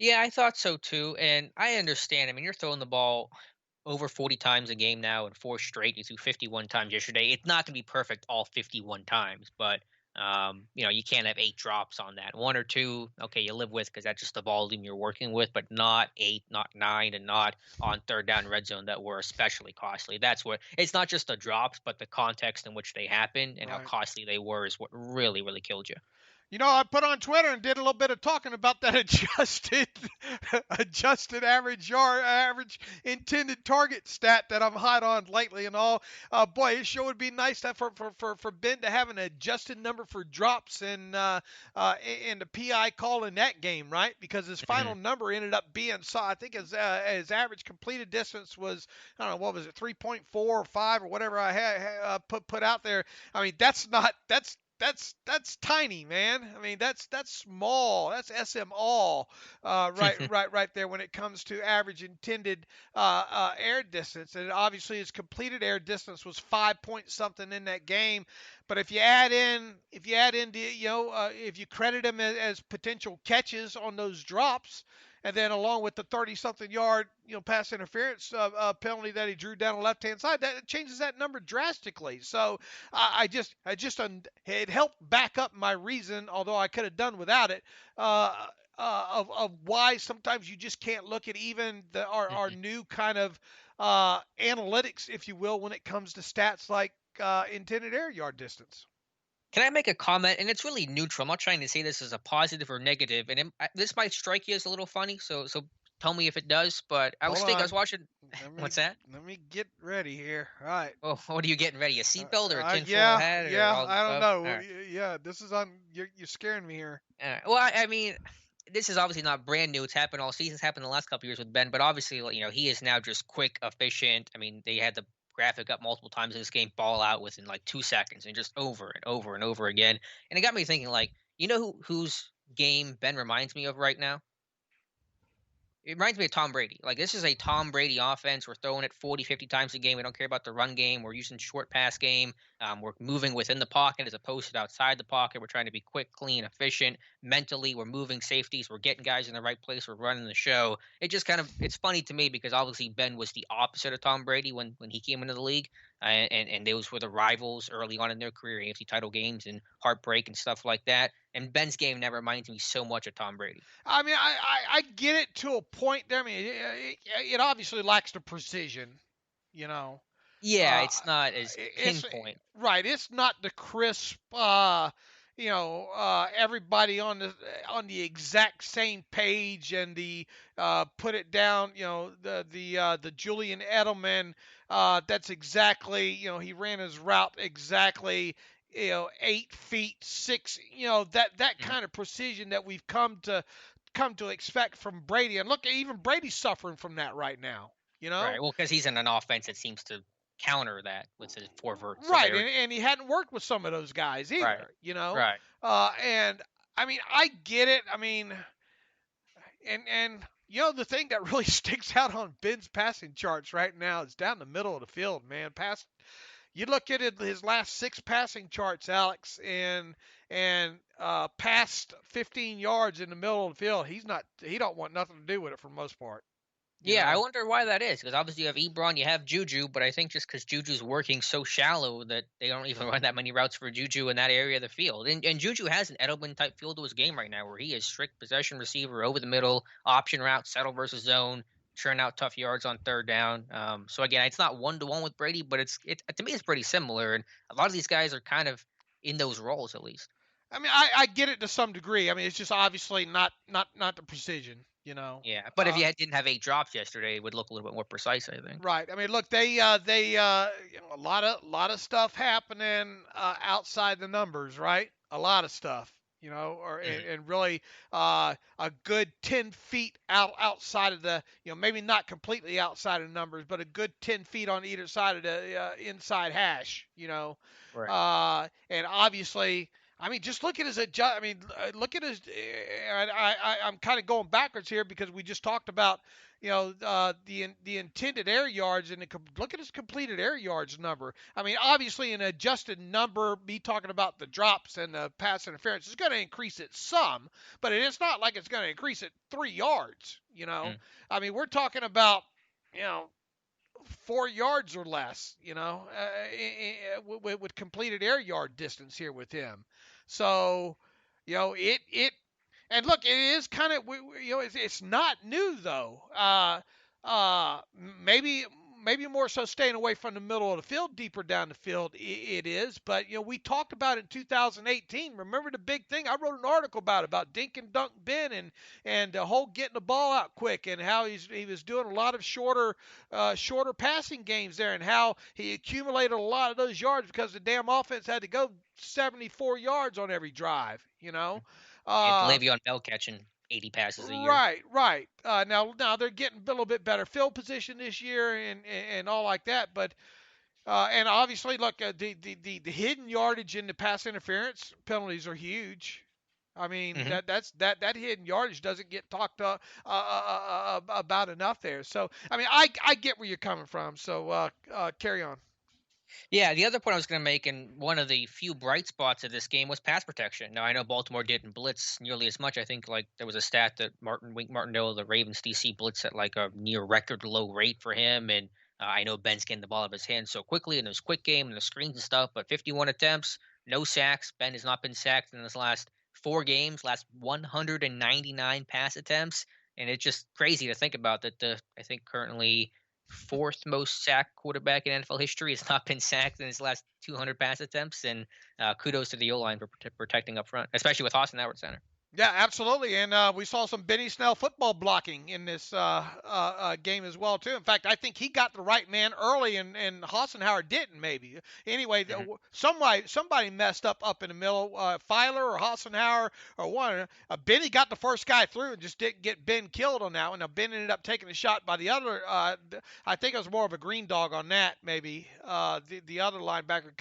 Yeah, I thought so too, and I understand. I mean, you're throwing the ball over 40 times a game now and 4 straight. You threw 51 times yesterday. It's not going to be perfect all 51 times, but you can't have 8 drops on that. 1 or 2, okay, you live with because that's just the volume you're working with, but not 8, not 9, and not on third down red zone that were especially costly. That's what it's not just the drops, but the context in which they happened and how costly they were is what really, really killed you. I put on Twitter and did a little bit of talking about that adjusted average intended target stat that I'm hot on lately and all. Boy, it sure would be nice for Ben to have an adjusted number for drops and the PI call in that game, right? Because his Hmm. final number ended up being, so I think his average completed distance was, I don't know, what was it, 3.4 or 5 or whatever I had put out there. I mean, that's tiny, man. I mean, that's small. That's SM all, right there when it comes to average intended air distance. And obviously, his completed air distance was 5 point something in that game. But if you credit him as potential catches on those drops, and then along with the 30-something yard, pass interference penalty that he drew down the left-hand side, that changes that number drastically. So it helped back up my reason, although I could have done without it, of why sometimes you just can't look at even our Hmm. new kind of analytics, if you will, when it comes to stats like intended air yard distance. Can I make a comment? And it's really neutral. I'm not trying to say this as a positive or negative, and this might strike you as a little funny. So tell me if it does. But Hold I was on. watching. Let me What's that? let me get ready here. All right. Oh, what are you getting ready? A seatbelt or a tinfoil Yeah, hat or yeah. all the I don't above? All know. right. Yeah, this is on. You're scaring me here. All right. Well, I mean, this is obviously not brand new. It's happened all seasons. Happened the last couple years with Ben, but obviously, he is now just quick, efficient. I mean, they had the graphic up multiple times in this game, ball out within like 2 seconds, and just over and over and over again. And it got me thinking, like, whose game Ben reminds me of right now? It reminds me of Tom Brady. Like, this is a Tom Brady offense. We're throwing it 40, 50 times a game. We don't care about the run game. We're using short pass game. We're moving within the pocket as opposed to outside the pocket. We're trying to be quick, clean, efficient. Mentally, we're moving safeties. We're getting guys in the right place. We're running the show. It just it's funny to me because obviously Ben was the opposite of Tom Brady when he came into the league. And those were the rivals early on in their career, AFC title games and heartbreak and stuff like that. And Ben's game never reminds me so much of Tom Brady. I mean, I get it to a point there. I mean, it obviously lacks the precision, you know. Yeah, Uh, it's not as it's pinpoint. right. It's not the crisp, everybody on the exact same page and the put it down, the Julian Edelman. That's exactly, he ran his route exactly, 8 feet 6. That Mhm. kind of precision that we've come to expect from Brady. And look, even Brady's suffering from that right now. You Right. know, Well, because he's in an offense that seems to counter that with his four verts. So right, there. and he hadn't worked with some of those guys Right. either. Right. And I mean, I get it. I mean, and the thing that really sticks out on Ben's passing charts right now is down the middle of the field, man. You look at his last 6 passing charts, Alex, and past 15 yards in the middle of the field, he don't want nothing to do with it for the most part. You Yeah, I know. wonder why that is. Because obviously you have Ebron, you have Juju, but I think just because Juju's working so shallow that they don't even run that many routes for Juju in that area of the field. And Juju has an Edelman type feel to his game right now, where he is strict possession receiver over the middle, option route, settle versus zone, churn out tough yards on third down. So again, it's not 1-to-1 with Brady, but it to me it's pretty similar. And a lot of these guys are kind of in those roles at least. I mean, I get it to some degree. I mean, it's just obviously not the precision. Yeah, but if you didn't have 8 drops yesterday, it would look a little bit more precise, I think. Right. I mean, look, a lot of stuff happening outside the numbers, right? A lot of stuff, or Mhm. and really a good 10 feet outside of the, maybe not completely outside of the numbers, but a good 10 feet on either side of the inside hash, Right. and obviously. I mean, just look at his adjust. I mean, look at his. I'm kind of going backwards here because we just talked about the intended air yards and look at his completed air yards number. I mean, obviously an adjusted number, me talking about the drops and the pass interference, is going to increase it some, but it's not like it's going to increase it 3 yards. Mm. I mean, we're talking about you know 4 yards or less. With completed air yard distance here with him. So, it and look, it is kind of it's not new though. Maybe maybe more so staying away from the middle of the field, deeper down the field it is. But, we talked about it in 2018. Remember the big thing? I wrote an article about dink and dunk Ben and the whole getting the ball out quick and how he was doing a lot of shorter passing games there and how he accumulated a lot of those yards because the damn offense had to go 74 yards on every drive, And Le'Veon Bell catching 80 passes a year. Right. Now they're getting a little bit better field position this year and all like that. But and obviously, look, the hidden yardage in the pass interference penalties are huge. I mean, that hidden yardage doesn't get talked about enough there. So, I mean, I get where you're coming from. So carry on. Yeah, the other point I was going to make, and one of the few bright spots of this game was pass protection. Now, I know Baltimore didn't blitz nearly as much. I think there was a stat that Wink Martindale, the Ravens DC, blitzed at like a near record low rate for him. And I know Ben's getting the ball out of his hands so quickly, and it was quick game and the screens and stuff. But 51 attempts, no sacks. Ben has not been sacked in his last 4 games, last 199 pass attempts. And it's just crazy to think about that. I think currently 4th most sacked quarterback in NFL history has not been sacked in his last 200 pass attempts. And kudos to the O-line for protecting up front, especially with Austin Howard center. Yeah, absolutely. And we saw some Benny Snell football blocking in this game as well, too. In fact, I think he got the right man early, and Hassenauer didn't, maybe. Anyway, somebody messed up in the middle. Filer or Hassenauer or one. Benny got the first guy through and just didn't get Ben killed on that one. Now, Ben ended up taking a shot by the other. I think it was more of a green dog on that, maybe. The other linebacker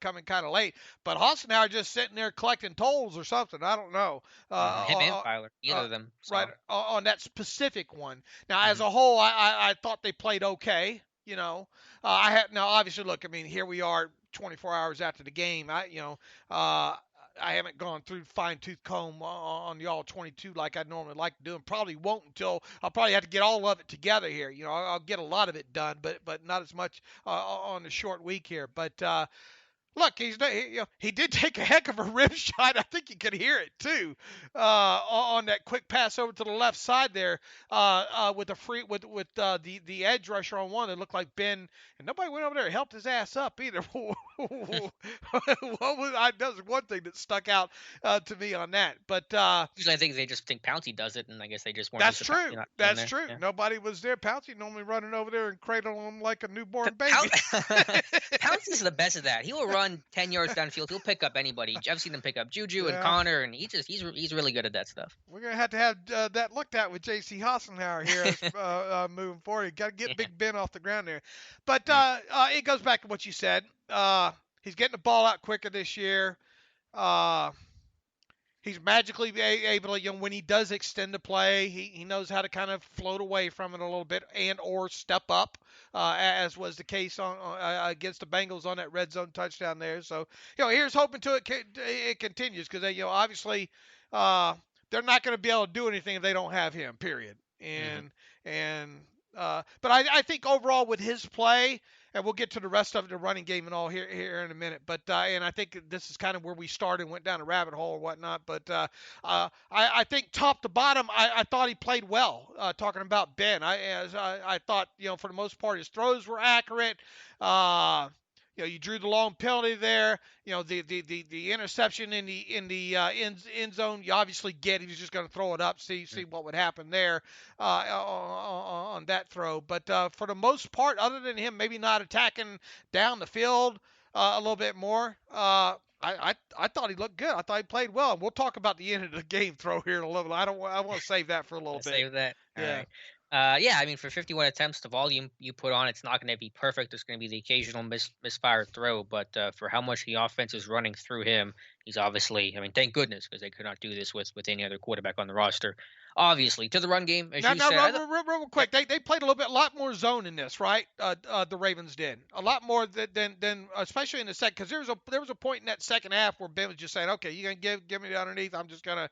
coming kind of late. But Hassenauer just sitting there collecting tolls or something. I don't know. Him and Filer, either of them. Right, on that specific one. Now, as a whole, I thought they played okay. Now obviously, look, I mean, here we are 24 hours after the game. I haven't gone through fine-tooth comb on the all-22 like I normally like to do, and probably won't until I'll probably have to get all of it together here. I'll get a lot of it done, but not as much on the short week here. But look, he did take a heck of a rim shot. I think you could hear it too on that quick pass over to the left side there with the edge rusher on one. It looked like Ben, and nobody went over there and helped his ass up either. That was one thing that stuck out to me on that. But usually I think they just think Pouncey does it, and I guess they just weren't. That's true. That's true. Yeah. Nobody was there. Pouncey normally running over there and cradling him like a newborn baby. Pouncey's the best of that. He will run 10 yards downfield. He'll pick up anybody. I've seen him pick up Juju and Connor, and he's really good at that stuff. We're gonna have to have that looked at with J.C. Hassenauer here moving forward. You got to get Big Ben off the ground there. But it goes back to what you said. He's getting the ball out quicker this year. He's magically able to, when he does extend the play, he knows how to kind of float away from it a little bit and or step up, as was the case on against the Bengals on that red zone touchdown there. So, here's hoping it continues because obviously they're not going to be able to do anything if they don't have him. Period. But I think overall with his play, and we'll get to the rest of the running game and all here in a minute. But and I think this is kind of where we started and went down a rabbit hole or whatnot. But I think top to bottom, I thought he played well. Talking about Ben, I thought for the most part his throws were accurate. You drew the long penalty there. The interception in the end zone. You obviously get he was just going to throw it up, see what would happen there on that throw. But for the most part, other than him maybe not attacking down the field a little bit more, I thought he looked good. I thought he played well. And we'll talk about the end of the game throw here in a little bit. I want to save that for a little bit. Save that. Yeah. All right. I mean, for 51 attempts, the volume you put on, it's not going to be perfect. There's going to be the occasional misfired throw, but for how much the offense is running through him, he's obviously, I mean, thank goodness, because they could not do this with any other quarterback on the roster. Obviously, to the run game, as you said. Real quick, they played a lot more zone in this, right? The Ravens did a lot more than especially in the second, because there was a point in that second half where Ben was just saying, okay, you're gonna give me the underneath. I'm just gonna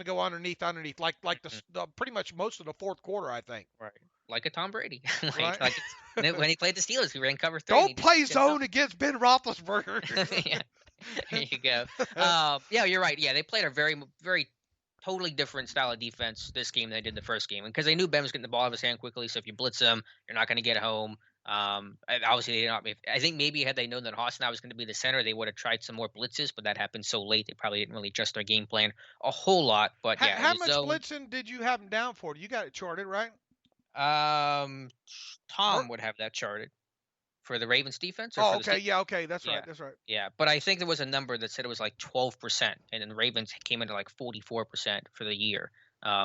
go underneath, like the pretty much most of the fourth quarter, I think. Right, like a Tom Brady. Right. When he played the Steelers, he ran cover 3. Don't play zone against Ben Roethlisberger. Yeah, there you go. Yeah, you're right. Yeah, they played a very, very totally different style of defense this game than they did the first game, and because they knew Ben was getting the ball out of his hand quickly. So if you blitz him, you're not going to get home. And obviously, they did not. I think maybe had they known that Hassanah was going to be the center, they would have tried some more blitzes, but that happened so late they probably didn't really adjust their game plan a whole lot. But yeah, in How the much zone, blitzing did you have him down for? You got it charted, right? um, Bert? Tom would have that charted for the Ravens defense or Oh, for the okay. Steelers. Yeah, okay. That's right. Yeah. That's right. Yeah, but I think there was a number that said it was like 12%, and then the Ravens came into like 44% for the year.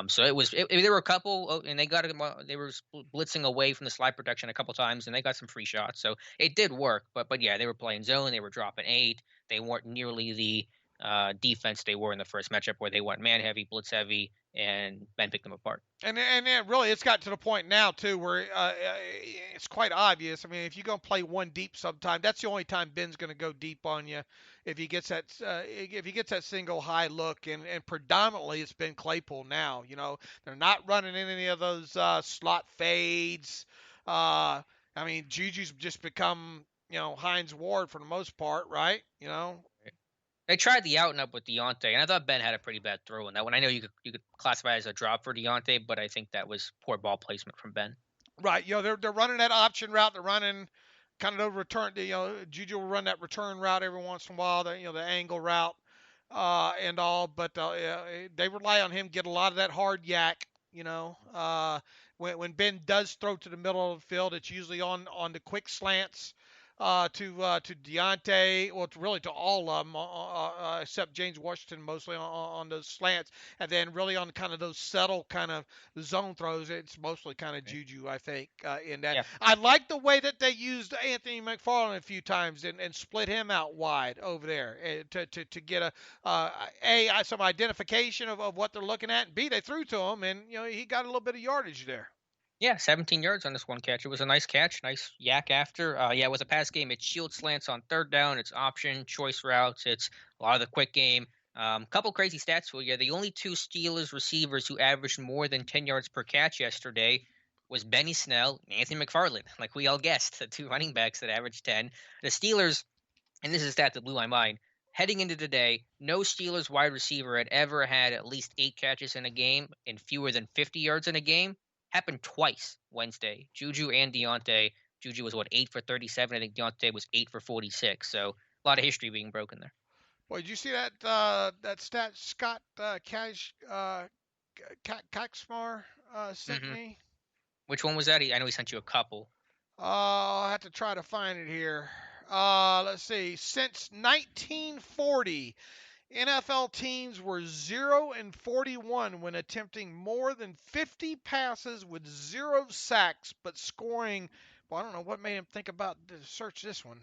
So there were a couple, and they got it. They were blitzing away from the slide protection a couple times, and they got some free shots. So it did work. But yeah, they were playing zone. They were dropping 8. They weren't nearly the defense they were in the first matchup where they went man heavy, blitz heavy, and Ben picked them apart. And really, it's got to the point now too where it's quite obvious. I mean, if you're gonna play one deep sometime, that's the only time Ben's gonna go deep on you. If he gets that single high look, and predominantly it's been Claypool now. They're not running in any of those slot fades. I mean, Juju's just become Hines Ward for the most part, right? They tried the out and up with Deontay, and I thought Ben had a pretty bad throw in that one. I know you could classify it as a drop for Deontay, but I think that was poor ball placement from Ben. Right. They're running that option route. They're running kind of the return. Juju will run that return route every once in a while. The angle route and all. But they rely on him to get a lot of that hard yak. When Ben does throw to the middle of the field, it's usually on the quick slants. To Deontay, well, really to all of them, except James Washington, mostly on those slants, and then really on kind of those settle kind of zone throws, it's mostly kind of Juju, I think, in that. Yeah. I like the way that they used Anthony McFarland a few times and split him out wide over there to get some identification of what they're looking at, and B, they threw to him, and he got a little bit of yardage there. Yeah, 17 yards on this one catch. It was a nice catch, nice yak after. Yeah, it was a pass game. It's shield slants on third down. It's option, choice routes. It's a lot of the quick game. Couple crazy stats for you. The only 2 Steelers receivers who averaged more than 10 yards per catch yesterday was Benny Snell and Anthony McFarland. Like we all guessed, the 2 running backs that averaged 10. The Steelers, and this is a stat that blew my mind, heading into today, no Steelers wide receiver had ever had at least 8 catches in a game and fewer than 50 yards in a game. Happened twice Wednesday. Juju and Deontay. Juju was 8 for 37. I think Deontay was 8 for 46. So a lot of history being broken there. Boy, did you see that stat Scott Kaczmar sent me? Which one was that? I know he sent you a couple. I'll have to try to find it here. Let's see. Since 1940, NFL teams were 0-41 when attempting more than 50 passes with 0 sacks, but scoring. Well, I don't know what made him think about search this one.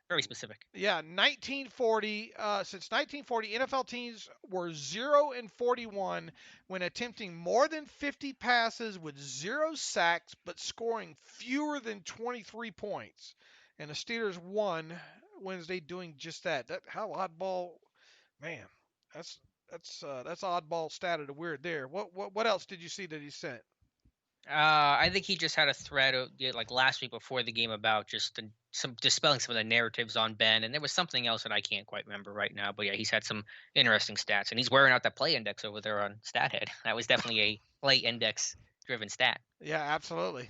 Very specific. Yeah, 1940. Since 1940, NFL teams were 0-41 when attempting more than 50 passes with 0 sacks, but scoring fewer than 23 points. And the Steelers won Wednesday doing just that. How oddball, man. That's oddball stat of the weird there. What else did you see that he sent? I think he just had a thread like last week before the game about just dispelling some of the narratives on Ben, and there was something else that I can't quite remember right now. But yeah, he's had some interesting stats, and he's wearing out that play index over there on StatHead. That was definitely a play index driven stat. Yeah, absolutely.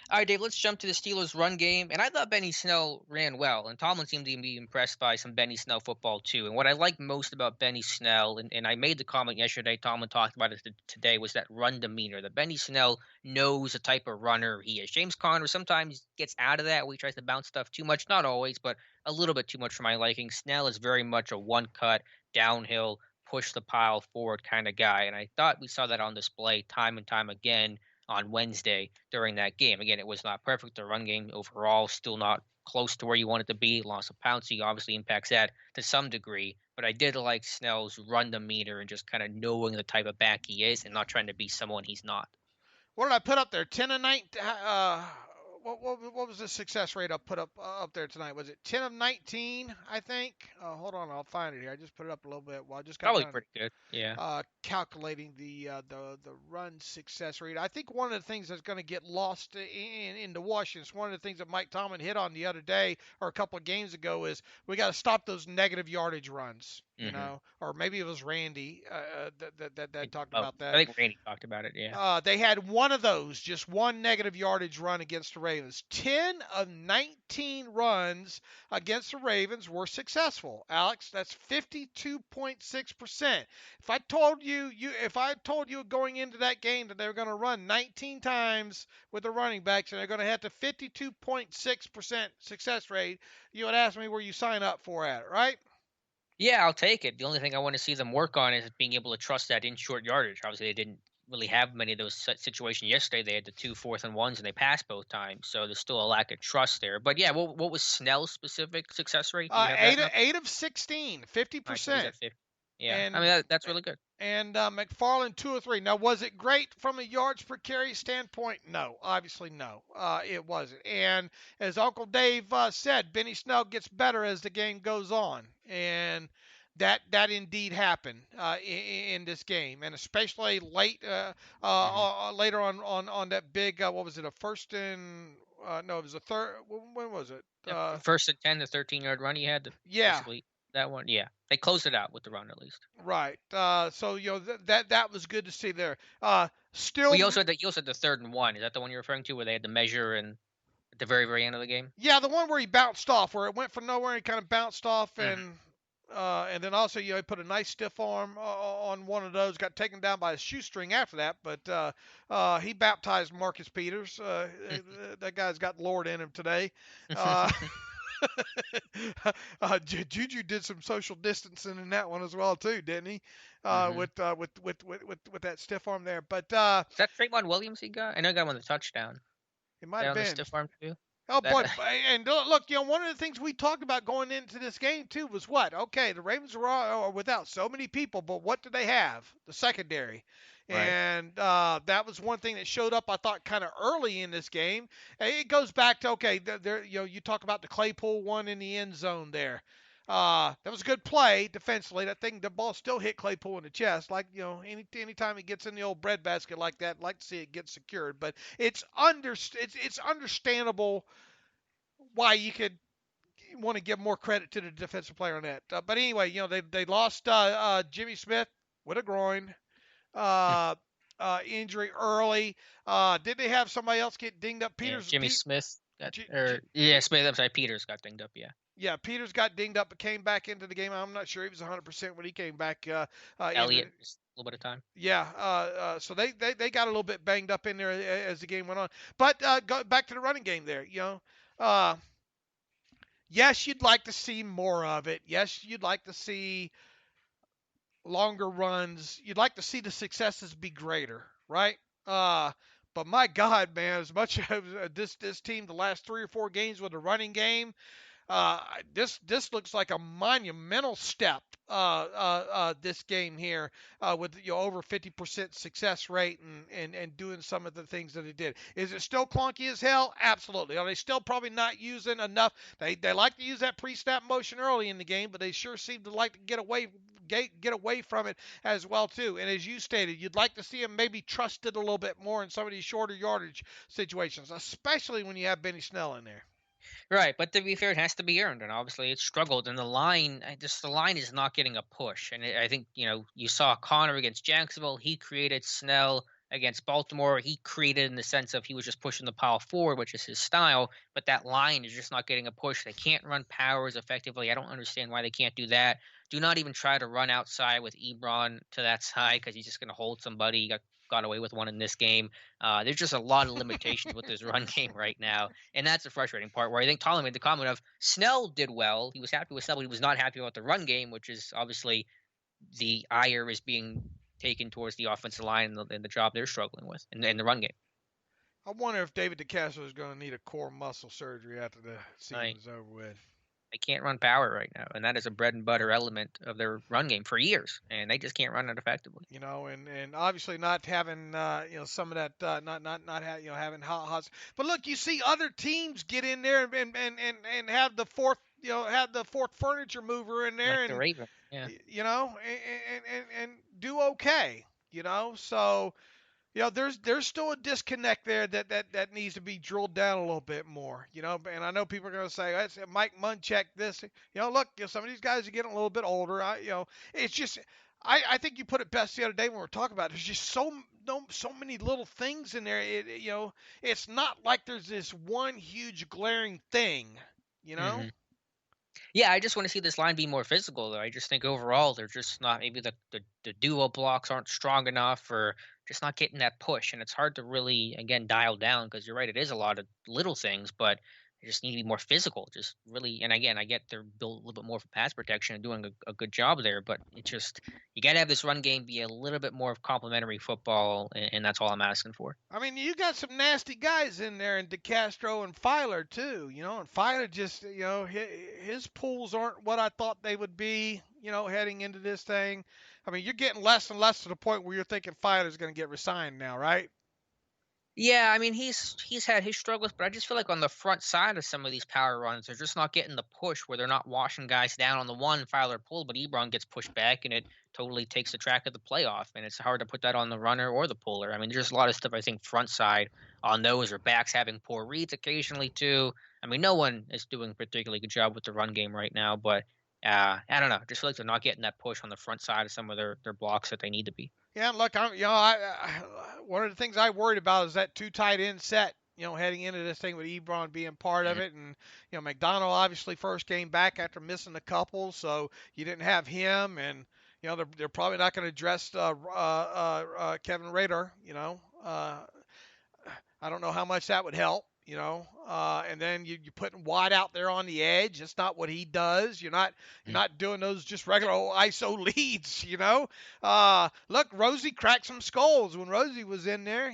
All right, Dave, let's jump to the Steelers' run game. And I thought Benny Snell ran well, and Tomlin seemed to be impressed by some Benny Snell football, too. And what I like most about Benny Snell, and I made the comment yesterday, Tomlin talked about it today, was that run demeanor. That Benny Snell knows the type of runner he is. James Conner sometimes gets out of that where he tries to bounce stuff too much. Not always, but a little bit too much for my liking. Snell is very much a one-cut, downhill, push the pile forward kind of guy. And I thought we saw that on display time and time again on Wednesday during that game. Again, it was not perfect. The run game overall still not close to where you want it to be. Loss of Pouncey obviously impacts that to some degree, but I did like Snell's run demeanor and just kind of knowing the type of back he is and not trying to be someone he's not. What did I put up there? 10 of 9. What was the success rate I put up there tonight? Was it 10 of 19? I think. Hold on, I'll find it here. I just put it up a little bit. Well, I just got probably pretty good. Yeah. Calculating the run success rate. I think one of the things that's going to get lost in the wash is one of the things that Mike Tomlin hit on the other day or a couple of games ago is we got to stop those negative yardage runs. or maybe it was Randy that talked about I that. think Randy talked about it, yeah. They had one of those, just one negative yardage run against the Ravens. 10 of 19 runs against the Ravens were successful. Alex, that's 52.6%. If I told you going into that game that they were going to run 19 times with the running backs and they're going to have the 52.6% success rate, you would ask me where you sign up for at, right? Yeah, I'll take it. The only thing I want to see them work on is being able to trust that in short yardage. Obviously, they didn't really have many of those situations yesterday. They had the 2 4th-and-1s and they passed both times, so there's still a lack of trust there. But yeah, what was Snell's specific success rate? Do you have that number? 8 of 16, All right, so he's 50%. at 50. Yeah, I And mean that's really good. and McFarland 2 or 3. Now, was it great from a yards per carry standpoint? No, obviously no, it wasn't. And as Uncle Dave said, Benny Snell gets better as the game goes on, and that indeed happened in this game, and especially Hmm. later on that big what was it, a first and no, it was a third. When was it? Yep. First and 10, the 13-yard run he had, Yeah. basically that one. Yeah, they closed it out with the run at least. Right. So that was good to see there. Well, Still, he also had the 3rd-and-1. Is that the one you're referring to, where they had to measure and at the very end of the game? yeah, the one where he bounced off, where it went from nowhere and he kind of bounced off, Hmm. and then also he put a nice stiff arm on one of those, got taken down by a shoestring after that, but he baptized Maurkice Peters. That guy's got Lord in him today. Uh, Juju did some social distancing in that one as well too, didn't he? Hmm. With that stiff arm there, but Is that Trayvon Williams he got? I know he got him on the touchdown. it might That have on the been. stiff arm too. Oh, That boy, and look, one of the things we talked about going into this game too was what? Okay, the Ravens are without so many people, but what do they have? The secondary, right. and that was one thing that showed up, I thought, kind of early in this game. It goes back to okay, there, you talk about the Claypool one in the end zone there. That was a good play defensively. That thing, the ball still hit Claypool in the chest. Like anytime it gets in the old breadbasket like that, I'd like to see it get secured. But it's understandable why you could want to give more credit to the defensive player on that. But anyway, they lost Jimmy Smith with a groin uh, injury early. Did they have somebody else get dinged up? Yeah, Jimmy Smith got, G, G, or yeah, Smith. I'm sorry, Peters got dinged up. Yeah, yeah, Peters got dinged up but came back into the game. I'm not sure he was 100% when he came back. Elliott just a little bit of time. Yeah, so they got a little bit banged up in there as the game went on. But go back to the running game there. Yes, you'd like to see more of it. Yes, you'd like to see longer runs. You'd like to see the successes be greater, right? But my God, man, as much as this team, the last 3 or 4 games with a running game, uh, this looks like a monumental step. This game here with over 50% success rate and doing some of the things that they did. Is it still clunky as hell? Absolutely. Are they still probably not using enough? They like to use that pre-snap motion early in the game, but they sure seem to like to get away from it as well too. And as you stated, you'd like to see them maybe trusted a little bit more in some of these shorter yardage situations, especially when you have Benny Snell in there. Right, but to be fair, it has to be earned, and obviously it struggled. And the line is not getting a push. And I think you saw Connor against Jacksonville. He created Snell against Baltimore. He created in the sense of he was just pushing the pile forward, which is his style. But that line is just not getting a push. They can't run powers effectively. I don't understand why they can't do that. Do not even try to run outside with Ebron to that side because he's just going to hold somebody. He got away with one in this game. There's just a lot of limitations with this run game right now. And that's the frustrating part where I think Tomlin made the comment of Snell did well. He was happy with Snell, but he was not happy about the run game, which is obviously the ire is being taken towards the offensive line and the job they're struggling with in the run game. I wonder if David DeCastro is going to need a core muscle surgery after the season's over with. They can't run power right now, and that is a bread and butter element of their run game for years, and they just can't run it effectively. And obviously not having some of that having hot. But look, you see other teams get in there and have the fourth furniture mover in there Like the Ravens, yeah. and do okay. So There's still a disconnect there that needs to be drilled down a little bit more, and I know people are going to say, that's Mike Munchak this, look, some of these guys are getting a little bit older. It's just, I think you put it best the other day when we were talking about it. There's just so many little things in there. It's not like there's this one huge glaring thing, you know? Hmm. Yeah, I just want to see this line be more physical, though. I just think overall they're just not, maybe the duo blocks aren't strong enough, or just not getting that push. And it's hard to really, again, dial down, because you're right, it is a lot of little things, but they just need to be more physical. Just really, and again, I get they're built a little bit more for pass protection and doing a good job there, but it just, you got to have this run game be a little bit more of complementary football, and that's all I'm asking for. I mean, you got some nasty guys in there, in DeCastro and Filer too. And Filer just, his pulls aren't what I thought they would be. Heading into this thing. I mean, you're getting less and less to the point where you're thinking Filer's going to get resigned now, right? Yeah, I mean, he's had his struggles, but I just feel like on the front side of some of these power runs, they're just not getting the push, where they're not washing guys down on the one Filer pull, but Ebron gets pushed back and it totally takes the track of the playoff, and it's hard to put that on the runner or the puller. I mean, there's a lot of stuff, I think, front side on those, or backs having poor reads occasionally too. I mean, no one is doing a particularly good job with the run game right now, but I don't know, just feel like they're not getting that push on the front side of some of their blocks that they need to be. Yeah, look, one of the things I worried about is that two tight end set. Heading into this thing with Ebron being part of Mhm. it, and McDonald obviously first game back after missing a couple, so you didn't have him, and they're probably not going to dress Kevin Rader. I don't know how much that would help. And then you're putting Watt out there on the edge. That's not what he does. You're not doing those just regular old ISO leads. Look, Rosie cracked some skulls when Rosie was in there.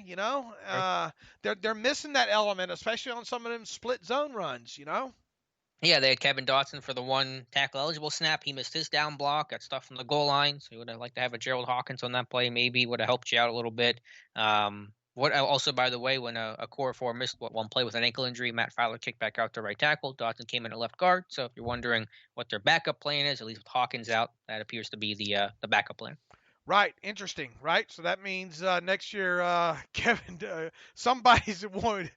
They're missing that element, especially on some of them split zone runs. Yeah, they had Kevin Dotson for the one tackle eligible snap. He missed his down block, got stuff from the goal line. So you would have liked to have a Gerald Hawkins on that play. Maybe would have helped you out a little bit. What also, by the way, when a core four missed one play with an ankle injury, Matt Fowler kicked back out to right tackle. Dotson came in at left guard. So if you're wondering what their backup plan is, at least with Hawkins out, that appears to be the backup plan. Right, interesting, right? So that means next year, Kevin, somebody's going,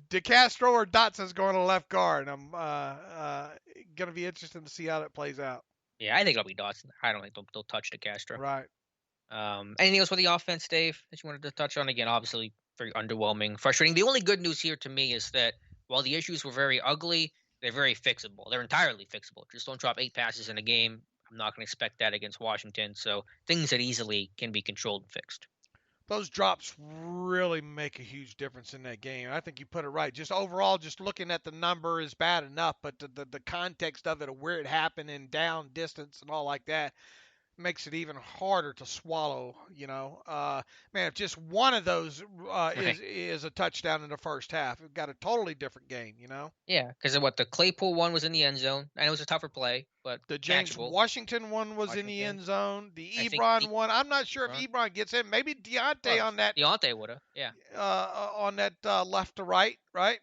DeCastro or Dotson's going to left guard. I'm going to be interested to see how that plays out. Yeah, I think it'll be Dotson. I don't think they'll touch the Castro. Right. Anything else with the offense, Dave, that you wanted to touch on? Again, obviously very underwhelming, frustrating. The only good news here to me is that while the issues were very ugly, they're very fixable. They're entirely fixable. Just don't drop 8 passes in a game. I'm not going to expect that against Washington. So things that easily can be controlled and fixed. Those drops really make a huge difference in that game. I think you put it right. Just overall, just looking at the number is bad enough, but the context of it, of where it happened and down distance and all like that, makes it even harder to swallow. Man, if just one of those Right. is a touchdown in the first half, we've got a totally different game. Yeah, because what the Claypool one was in the end zone. I know it was a tougher play, but The James catchable. Washington one was in the Washington. end zone. The I think Ebron one, I'm not sure if Ebron. Ebron gets in. Maybe Deontay Well, on that Deontay would have. Yeah. left to right, right?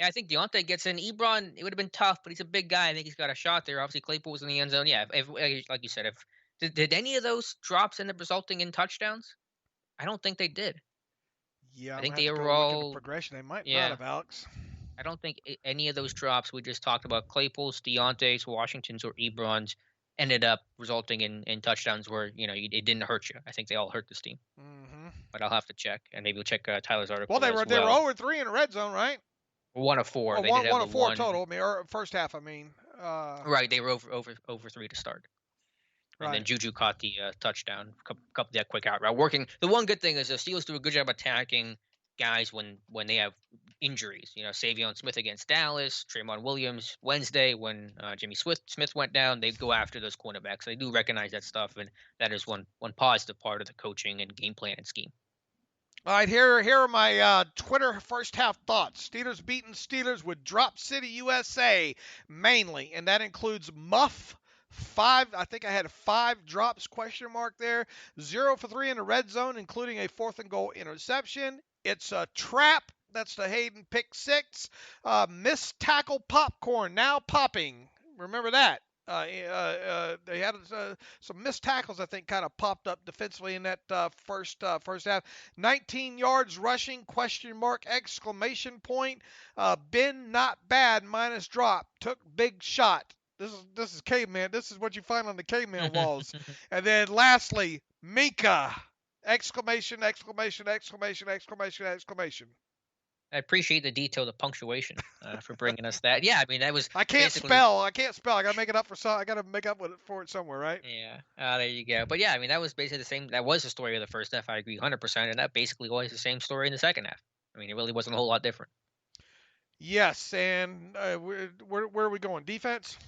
Yeah, I think Deontay gets in. Ebron, it would have been tough, but he's a big guy. I think he's got a shot there. Obviously, Claypool was in the end zone. Yeah, if like you said, if did any of those drops end up resulting in touchdowns? I don't think they did. Yeah, I I'm think gonna have they to were go look at the all. progression. They might not Yeah, have, Alex. I don't think any of those drops we just talked about, Claypool's, Deontay's, Washington's, or Ebron's, ended up resulting in touchdowns where it didn't hurt you. I think they all hurt this team. Hmm. But I'll have to check, and maybe we'll check Tyler's article Well, they as were well. 0-3 in the red zone, right? One of four. Well, They did have one the of four one. total. I mean, or first half. I mean, Right, they were over 3 to start. And then right. Juju caught the touchdown, couple that quick out route. Working. The one good thing is the Steelers do a good job attacking guys when they have injuries. Savion Smith against Dallas, Tremont Williams Wednesday when Jimmy Smith went down. They go after those cornerbacks. They do recognize that stuff, and that is one positive part of the coaching and game plan and scheme. All right, here are my Twitter first half thoughts. Steelers beating Steelers with Drop City USA mainly, and that includes Muff. 5, I think I had 5 drops, question mark there. 0 for 3 in the red zone, including a 4th and goal interception. It's a trap. That's the Hayden pick 6. Missed tackle popcorn, now popping. Remember that. They had some missed tackles, I think, kind of popped up defensively in that first half. 19 yards rushing, question mark, exclamation point. Ben not bad, minus drop, took big shot. This is caveman. This is what you find on the caveman walls. And then lastly, Mika, exclamation, exclamation, exclamation, exclamation, exclamation. I appreciate the detail, the punctuation, for bringing us that. Yeah, I mean that was I can't basically. spell. I gotta make it up I gotta make up for it somewhere, right? Yeah, there you go. But yeah, I mean that was basically the same. That was the story of the first half. I agree 100%, and that basically was the same story in the second half. I mean, it really wasn't a whole lot different. Yes, and where are we going? Defense?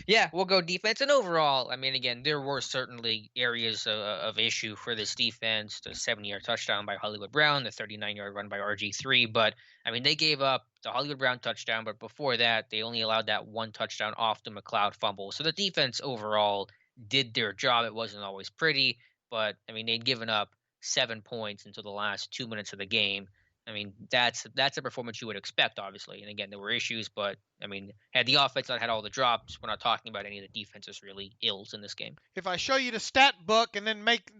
Yeah, we'll go defense. And overall, I mean, again, there were certainly areas of issue for this defense. The 70-yard touchdown by Hollywood Brown, the 39-yard run by RG3. But, I mean, they gave up the Hollywood Brown touchdown. But before that, they only allowed that one touchdown off the McLeod fumble. So the defense overall did their job. It wasn't always pretty. But, I mean, they'd given up 7 points until the last 2 minutes of the game. I mean, that's a performance you would expect, obviously. And again, there were issues, but I mean, had the offense not had all the drops, we're not talking about any of the defenses really ills in this game. If I show you the stat book and then make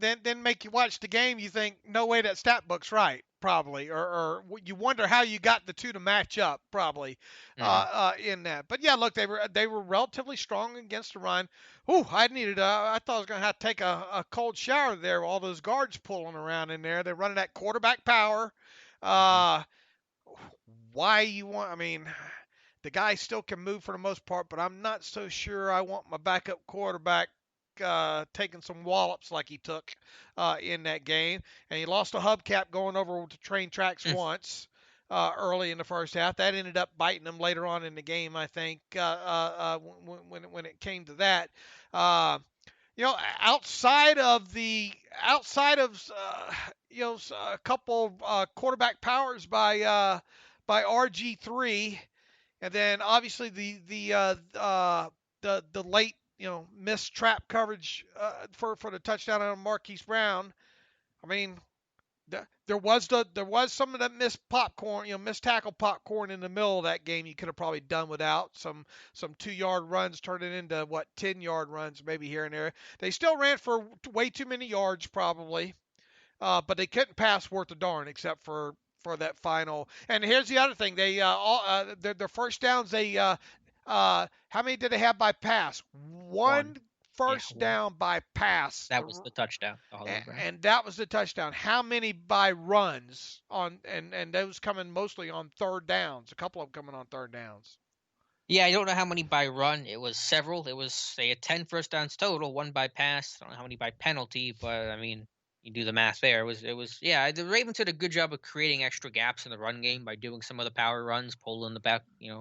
you watch the game, you think no way that stat book's right, probably, or you wonder how you got the two to match up, probably, in that. But yeah, look, they were relatively strong against the run. Ooh, I thought I was gonna have to take a cold shower there. All those guards pulling around in there. They're running that quarterback power. Why you want? I mean, the guy still can move for the most part, but I'm not so sure I want my backup quarterback taking some wallops like he took in that game. And he lost a hubcap going over to train tracks once early in the first half. That ended up biting him later on in the game, I think, when it came to that. Outside of a couple quarterback powers by RG3, and then obviously the late missed trap coverage for the touchdown on Maurkice Brown. I mean, there was some of that missed tackle popcorn in the middle of that game. You could have probably done without some 2-yard runs turning into 10-yard runs maybe here and there. They still ran for way too many yards probably, but they couldn't pass worth a darn except for that final. And here's the other thing: they their first downs. How many did they have by pass? One first down by pass. That was the touchdown. And that was the touchdown. How many by runs on and those coming mostly on third downs? A couple of them coming on third downs. Yeah, I don't know how many by run. It was several. They had 10 first downs total, one by pass. I don't know how many by penalty, but I mean, you do the math there. Yeah, the Ravens did a good job of creating extra gaps in the run game by doing some of the power runs, pulling the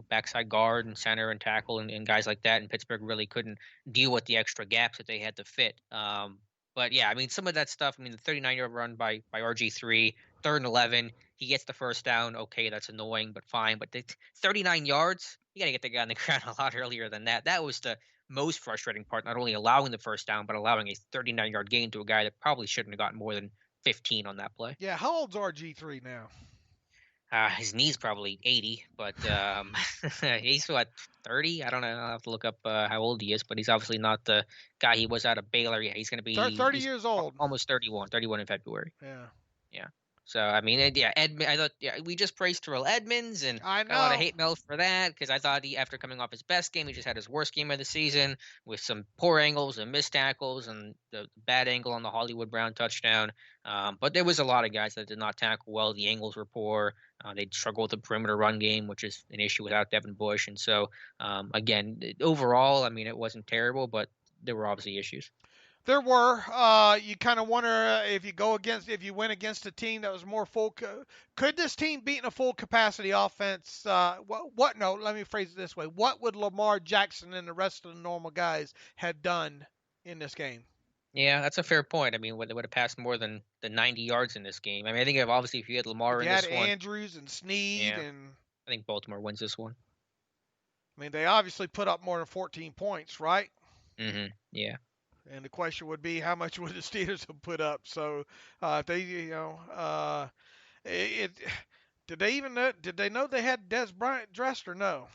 backside guard and center and tackle and guys like that. And Pittsburgh really couldn't deal with the extra gaps that they had to fit. But yeah, I mean, some of that stuff. I mean, the 39-yard run by RG3, 3rd and 11, he gets the first down. Okay, that's annoying, but fine. But the 39 yards, you got to get the guy on the ground a lot earlier than that. That was the most frustrating part, not only allowing the first down, but allowing a 39-yard gain to a guy that probably shouldn't have gotten more than 15 on that play. Yeah, how old's RG3 now? His knee's probably 80, but he's 30? I don't know. I'll have to look up how old he is, but he's obviously not the guy he was out of Baylor. Yeah, he's going to be 30 years old. Almost 31 in February. Yeah. So, I mean, I thought we just praised Terrell Edmonds, and I know. got a lot of hate mail for that because I thought after coming off his best game, he just had his worst game of the season with some poor angles and missed tackles and the bad angle on the Hollywood Brown touchdown. But there was a lot of guys that did not tackle well. The angles were poor. They struggled with the perimeter run game, which is an issue without Devin Bush. And so, again, overall, I mean, it wasn't terrible, but there were obviously issues. There were. You kind of wonder if you went against a team that was more full. Could this team beat in a full capacity offense? No, let me phrase it this way. What would Lamar Jackson and the rest of the normal guys have done in this game? Yeah, that's a fair point. I mean, they would have passed more than the 90 yards in this game. I mean, I think obviously if you had Lamar in this one. Andrews and Snead and. I think Baltimore wins this one. I mean, they obviously put up more than 14 points, right? Mm-hmm. Yeah. And the question would be, how much would the Steelers have put up? So, did they know they had Des Bryant dressed or no?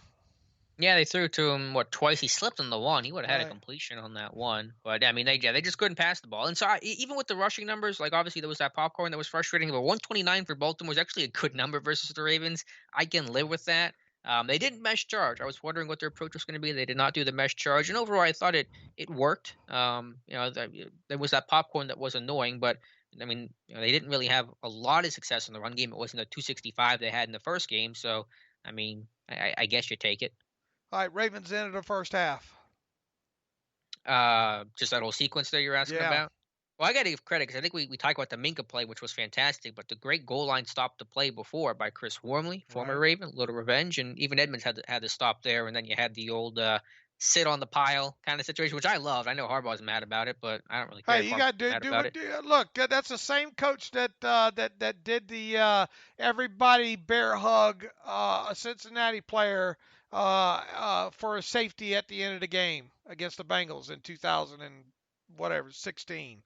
Yeah, they threw it to him twice. He slipped on the one. He would have had a Right. completion on that one. But I mean, they just couldn't pass the ball. And so even with the rushing numbers, like obviously there was that popcorn that was frustrating. But 129 for Baltimore is actually a good number versus the Ravens. I can live with that. They didn't mesh charge. I was wondering what their approach was going to be. They did not do the mesh charge, and overall, I thought it worked. There was that popcorn that was annoying, but I mean, they didn't really have a lot of success in the run game. It wasn't the 265 they had in the first game. So I mean, I guess you take it. All right, Ravens ended the first half. Just that whole sequence that you're asking Yeah. about. Well, I got to give credit because I think we talked about the Minka play, which was fantastic, but the great goal line stop the play before by Chris Wormley, former Right. Raven, little revenge, and even Edmonds had to stop there, and then you had the old sit on the pile kind of situation, which I loved. I know Harbaugh's mad about it, but I don't really care Hey, if you Harbaugh's got to mad do about what. it. Look, that's the same coach that did the everybody bear hug a Cincinnati player for a safety at the end of the game against the Bengals in 2000 and whatever 16.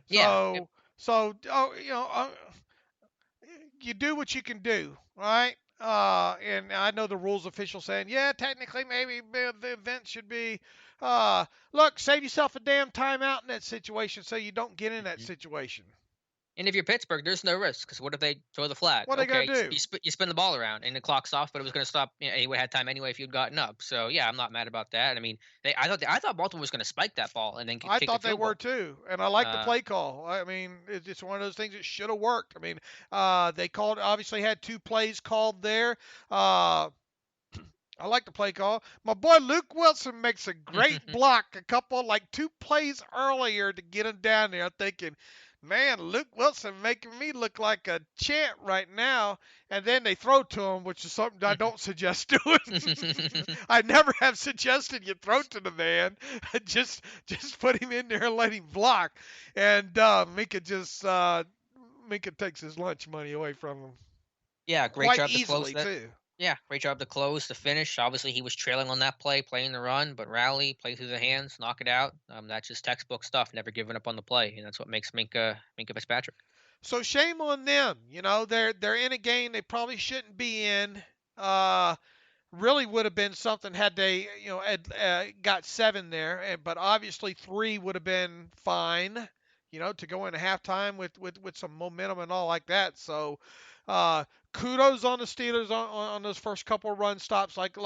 Yeah, You do what you can do, right? And I know the rules official saying, yeah, technically maybe the event should be. Uh, Look, save yourself a damn timeout in that situation so you don't get in that mhm. situation. And if you're Pittsburgh, there's no risk because what if they throw the flag? What are they gonna Okay, do? you spin the ball around and the clock's off, but it was going to stop. He would have had time anyway if you'd gotten up. So yeah, I'm not mad about that. I mean, I thought Baltimore was going to spike that ball and then I kick the thought they field were goal. too, and I like the Uh, play call. I mean, it's one of those things that should have worked. I mean, they called obviously had two plays called there. Uh, I like the play call. My boy Luke Wilson makes a great block a couple, like two plays earlier to get him down there. I'm thinking, man, Luke Wilson making me look like a champ right now. And then they throw to him, which is something I don't suggest doing. I never have suggested you throw to the man. just put him in there and let him block. And Minka takes his lunch money away from him yeah, great quite job to close easily that. too. Yeah, great job to close the finish. Obviously, he was trailing on that play, playing the run, but rally, play through the hands, knock it out. That's just textbook stuff. Never giving up on the play, and that's what makes Minka Fitzpatrick. So shame on them. You know, they're in a game they probably shouldn't be in. Uh, Really would have been something had they, got seven there, but obviously three would have been fine. To go into halftime with some momentum and all like that. So, uh, kudos on the Steelers on those first couple of run stops, like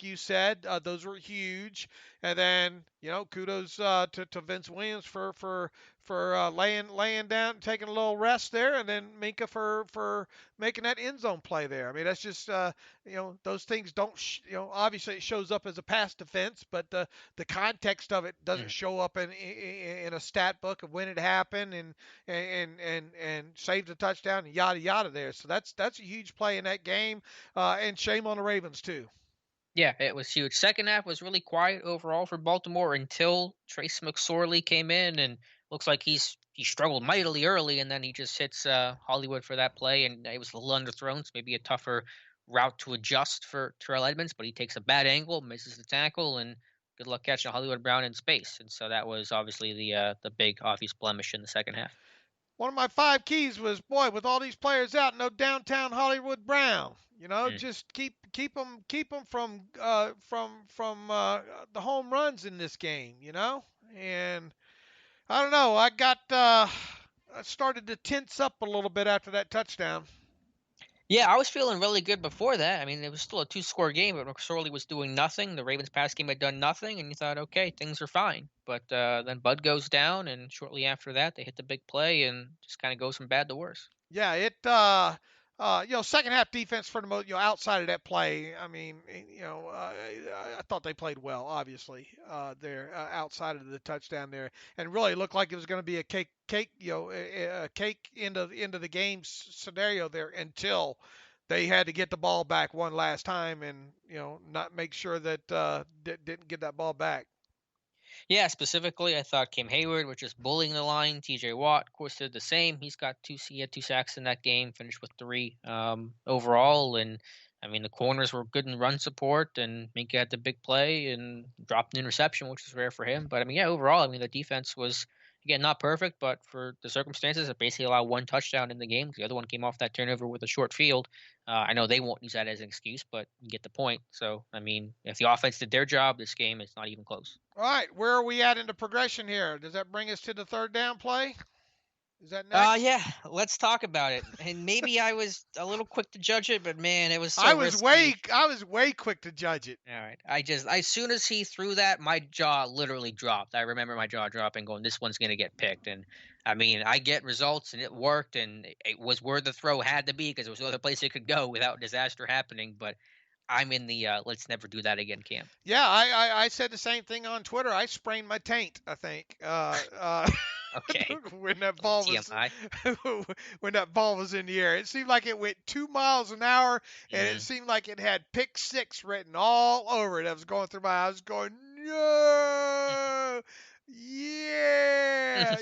you said, those were huge. And then kudos to Vince Williams for laying down, taking a little rest there, and then Minka for making that end zone play there. I mean, that's just those things don't obviously it shows up as a pass defense, but the context of it doesn't show up in a stat book of when it happened and saved a touchdown and yada yada there. So that's a huge play in that game, and shame on the Ravens too. Yeah, it was huge. Second half was really quiet overall for Baltimore until Trace McSorley came in, and looks like he struggled mightily early, and then he just hits Hollywood for that play, and it was a little underthrown, so maybe a tougher route to adjust for Terrell Edmonds, but he takes a bad angle, misses the tackle, and good luck catching Hollywood Brown in space. And so that was obviously the big obvious blemish in the second half. One of my five keys was, boy, with all these players out, no downtown Hollywood Brown. Mm. Just keep them from the home runs in this game. And I don't know. I started to tense up a little bit after that touchdown. Yeah, I was feeling really good before that. I mean, it was still a two-score game, but McSorley was doing nothing. The Ravens' pass game had done nothing, and you thought, okay, things are fine. But then Bud goes down, and shortly after that, they hit the big play, and just kind of goes from bad to worse. Yeah, second half defense for the most, outside of that play. I mean, I thought they played well, obviously, there outside of the touchdown there, and really looked like it was going to be a cake into the game scenario there until they had to get the ball back one last time and not make sure that didn't get that ball back. Yeah, specifically, I thought Kim Hayward was just bullying the line. T.J. Watt, of course, did the same. He had two sacks in that game, finished with three overall, and I mean the corners were good in run support, and Minka had the big play and dropped an interception, which is rare for him. But I mean, yeah, overall, I mean the defense was Again, not perfect, but for the circumstances, it basically allowed one touchdown in the game. The other one came off that turnover with a short field. I know they won't use that as an excuse, but you get the point. So, I mean, if the offense did their job, this game is not even close. All right, where are we at in the progression here? Does that bring us to the third down play? Is that next? Yeah, let's talk about it. And maybe I was a little quick to judge it, but man, it was I so was risky. way quick to judge it. All right. As soon as he threw that, my jaw literally dropped. I remember my jaw dropping, going, "This one's gonna get picked." And I mean, I get results, and it worked, and it was where the throw had to be because there was no other place it could go without disaster happening. But I'm in the let's never do that again camp. Yeah, I said the same thing on Twitter. I sprained my taint, I think. Okay. When that Little ball was TMI. when that ball was in the air. It seemed like it went 2 miles an hour, and it Mhm. seemed like it had pick six written all over it. I was going through my eyes, going, no, yeah,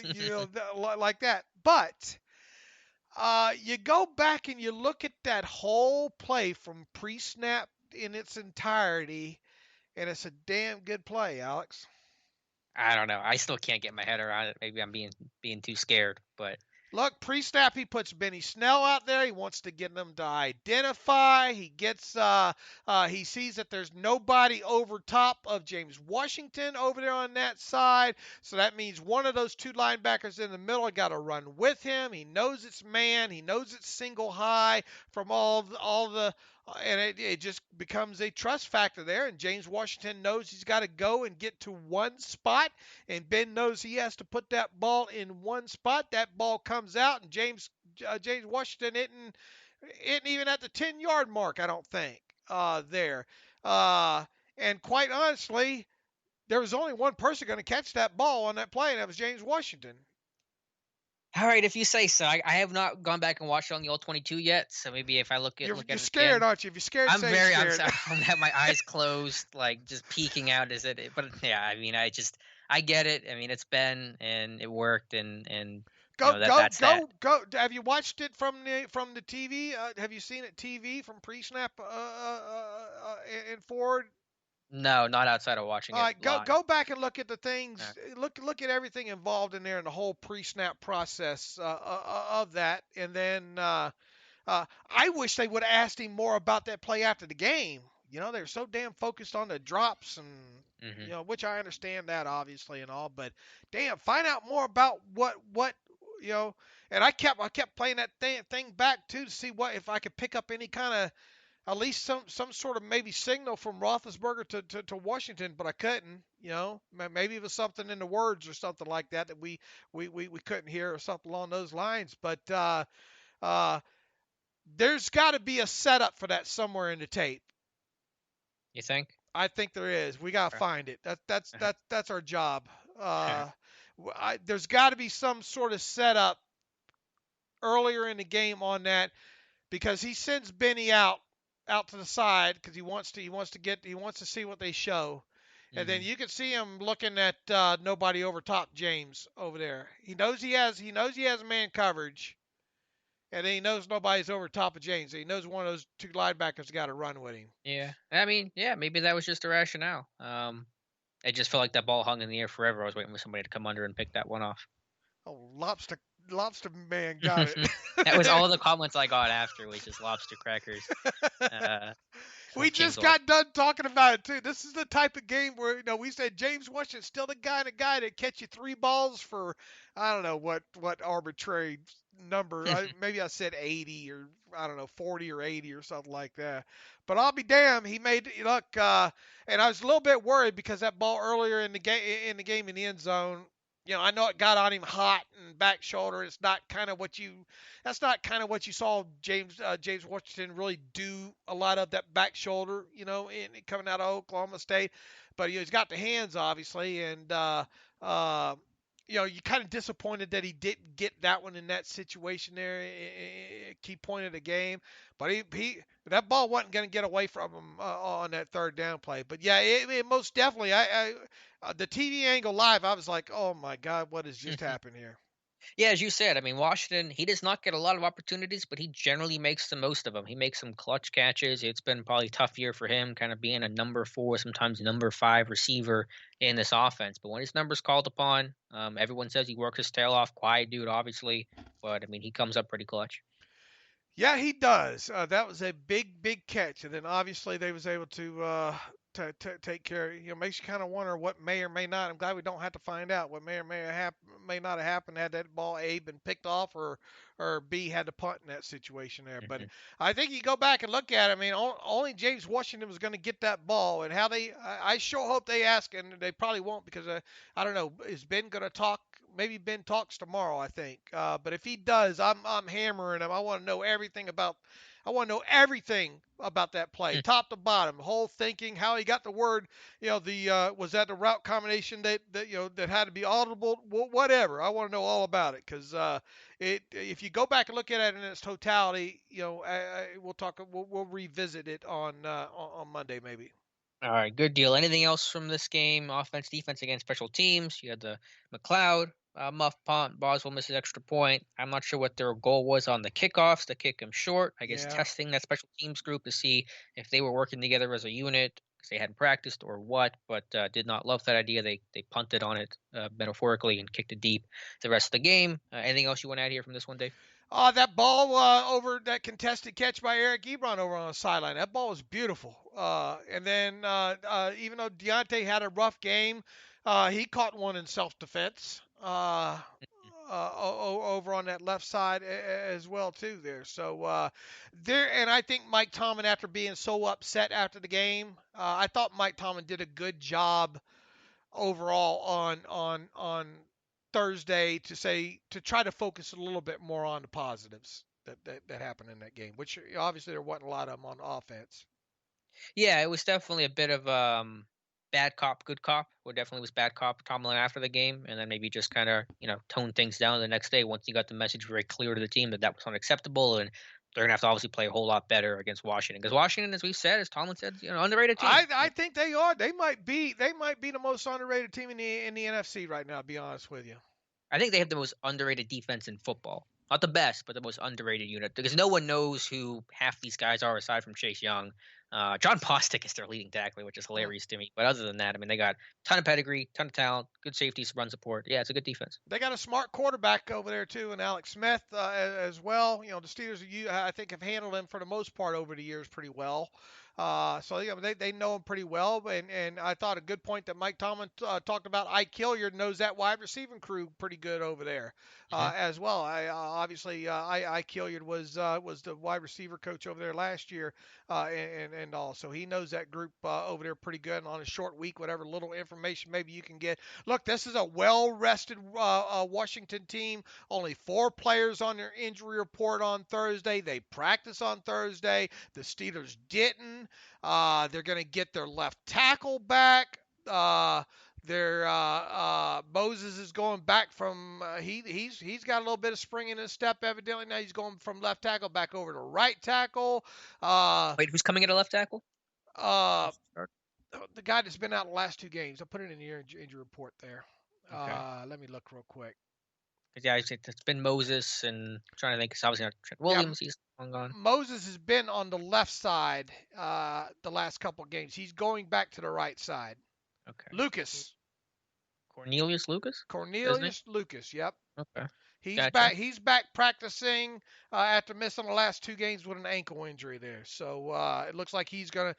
like that. But you go back and you look at that whole play from pre-snap in its entirety, and it's a damn good play, Alex. I don't know. I still can't get my head around it. Maybe I'm being too scared, but Look, pre-snap, he puts Benny Snell out there. He wants to get them to identify. He sees that there's nobody over top of James Washington over there on that side. So that means one of those two linebackers in the middle got to run with him. He knows it's man. He knows it's single high from and it just becomes a trust factor there. And James Washington knows he's got to go and get to one spot, and Ben knows he has to put that ball in one spot. That ball comes out, and James Washington isn't even at the 10-yard mark, I don't think, there. And quite honestly, there was only one person going to catch that ball on that play, and that was James Washington. all right, if you say so. I have not gone back and watched it on the all 22 yet, so maybe if I look at You're it scared, again. aren't you? If you're scared, I'm say very. you're I'm scared. sorry. I have my eyes closed, like just peeking out. But yeah, I mean, I get it. I mean, it's Ben, and it worked, and that's that. Go. Have you watched it from the TV? Have you seen it TV from pre-snap and forward? No, not outside of watching All it right, live. go back and look at the things. All Look at everything involved in there and the whole pre-snap process of that. And then I wish they would have asked him more about that play after the game. They're so damn focused on the drops and Mm-hmm. which I understand that obviously and all, but damn, find out more about what you know. And I kept playing that thing back too to see what if I could pick up any kind of at least some sort of maybe signal from Roethlisberger to Washington, but I couldn't. Maybe it was something in the words or something like that that we couldn't hear or something along those lines. But uh, there's got to be a setup for that somewhere in the tape. You think? I think there is. We gotta find it. That's our job. There's got to be some sort of setup earlier in the game on that because he sends Benny out to the side because he wants to see what they show, and then Mm-hmm. you can see him looking at nobody over top James over there. He knows he has man coverage, and then he knows nobody's over top of James. So he knows one of those two linebackers got to run with him. Yeah. I mean, yeah, maybe that was just a rationale. It just felt like that ball hung in the air forever. I was waiting for somebody to come under and pick that one off. Oh, lobster man got it. That was all the comments I got after, was just lobster crackers. We James just got done talking about it too. This is the type of game where we said James Washington's still the guy that catch you 3 balls for I don't know what arbitrary number. Maybe I said 80 or I don't know 40 or 80 or something like that. But I'll be damned, he made look. And I was a little bit worried because that ball earlier in the game in the end zone. I know it got on him hot and back shoulder. It's not kind of what you. That's not kind of what you saw James Washington really do a lot of that back shoulder. Coming out of Oklahoma State, but he's got the hands obviously, and you're kind of disappointed that he didn't get that one in that situation there, key point of the game. But he that ball wasn't going to get away from him on that third down play. But yeah, it most definitely. The TV angle live, I was like, oh my God, what has just happened here? Yeah, as you said, I mean, Washington, he does not get a lot of opportunities, but he generally makes the most of them. He makes some clutch catches. It's been probably a tough year for him, kind of being a number 4, sometimes number 5 receiver in this offense. But when his number's called upon, everyone says he works his tail off. Quiet dude, obviously, but I mean, he comes up pretty clutch. Yeah, he does. That was a big catch, and then obviously they was able to take care. Makes you kind of wonder what may or may not. I'm glad we don't have to find out what may or may not have happened had that ball A been picked off or B had to punt in that situation there. But Hmm. I think you go back and look at it. I mean, only James Washington was going to get that ball, and how I sure hope they ask, and they probably won't because I don't know. Is Ben going to talk? Maybe Ben talks tomorrow, I think. But if he does, I'm hammering him. I want to know everything about. I want to know everything about that play, top to bottom, whole thinking, how he got the word. The was that the route combination that had to be audible, whatever. I want to know all about it because if you go back and look at it in its totality, we'll talk. We'll revisit it on Monday maybe. All right, good deal. Anything else from this game? Offense, defense against special teams. You had the McLeod muff punt. Boswell misses extra point. I'm not sure what their goal was on the kickoffs to kick him short. I guess Yeah. testing that special teams group to see if they were working together as a unit because they hadn't practiced or what. But did not love that idea. They punted on it metaphorically and kicked it deep the rest of the game. Anything else you want to add here from this one, Dave? That ball over that contested catch by Eric Ebron over on the sideline. That ball was beautiful. And then even though Deontay had a rough game, he caught one in self-defense over on that left side as well too there. So and I think Mike Tomlin, after being so upset after the game, I thought Mike Tomlin did a good job overall on Thursday to try to focus a little bit more on the positives that happened in that game, which obviously there wasn't a lot of them on offense. Yeah, it was definitely a bit of bad cop, good cop. Well, definitely was bad cop Tomlin after the game, and then maybe just kind of tone things down the next day once he got the message very clear to the team that was unacceptable, and they're gonna have to obviously play a whole lot better against Washington because Washington, as we've said, as Tomlin said, underrated team. I think they are. They might be the most underrated team in the NFC right now. To be honest with you. I think they have the most underrated defense in football. Not the best, but the most underrated unit because no one knows who half these guys are aside from Chase Young. John Bostic is their leading tackler, which is hilarious to me. But other than that, I mean, they got a ton of pedigree, ton of talent, good safeties, run support. Yeah, it's a good defense. They got a smart quarterback over there too, and Alex Smith as well. The Steelers, I think, have handled him for the most part over the years pretty well. So they know him pretty well, and I thought a good point that Mike Tomlin talked about. Ike Hilliard knows that wide receiving crew pretty good over there as well. Ike Hilliard was the wide receiver coach over there last year, and all. So he knows that group over there pretty good. And on a short week, whatever little information maybe you can get. Look, this is a well-rested Washington team. Only 4 players on their injury report on Thursday. They practice on Thursday. The Steelers didn't. They're going to get their left tackle back. Moses is going back from he's got a little bit of spring in his step evidently. Now he's going from left tackle back over to right tackle. Wait, who's coming at a left tackle? The guy that's been out the last 2 games. I'll put it in the injury report there. Okay. Let me look real quick. Yeah, it's been Moses and I'm trying to think. It's obviously not Trent Williams. He's long gone. Moses has been on the left side the last couple of games. He's going back to the right side. Okay. Lucas. Cornelius Lucas? Cornelius Lucas, yep. Okay. He's Gotcha. back. He's back practicing after missing the last 2 games with an ankle injury there. So it looks like he's gonna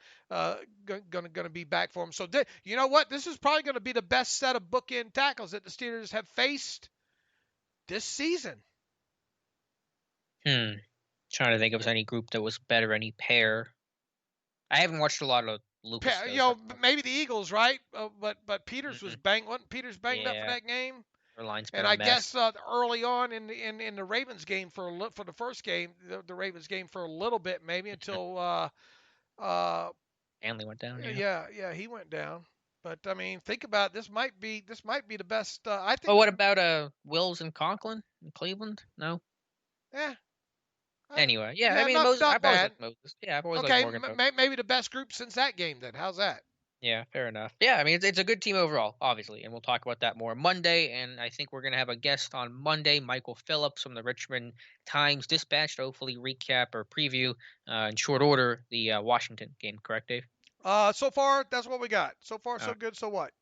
be back for him. So you know what? This is probably gonna be the best set of bookend tackles that the Steelers have faced this season. Trying to think of any group that was better, any pair. I haven't watched a lot of Lucas. Maybe the Eagles, right? But Peters was banged. Wasn't Peters banged up for that game? And I guess early on in the Ravens game for the first game, the Ravens game for a little bit maybe until Stanley went down. Yeah, he went down. But I mean, think about it, this might be the best. I think. But what about Wills and Conklin in Cleveland? No. Yeah. Anyway, yeah. I mean, not Moses. I've always bad. liked Moses. Yeah, I've always Okay, liked Morgan. maybe the best group since that game then. How's that? Yeah, fair enough. Yeah, I mean, it's a good team overall, obviously, and we'll talk about that more Monday. And I think we're going to have a guest on Monday, Michael Phillips from the Richmond Times-Dispatch, to hopefully recap or preview in short order the Washington game. Correct, Dave? So far, that's what we got. So far, Uh, so good. So what?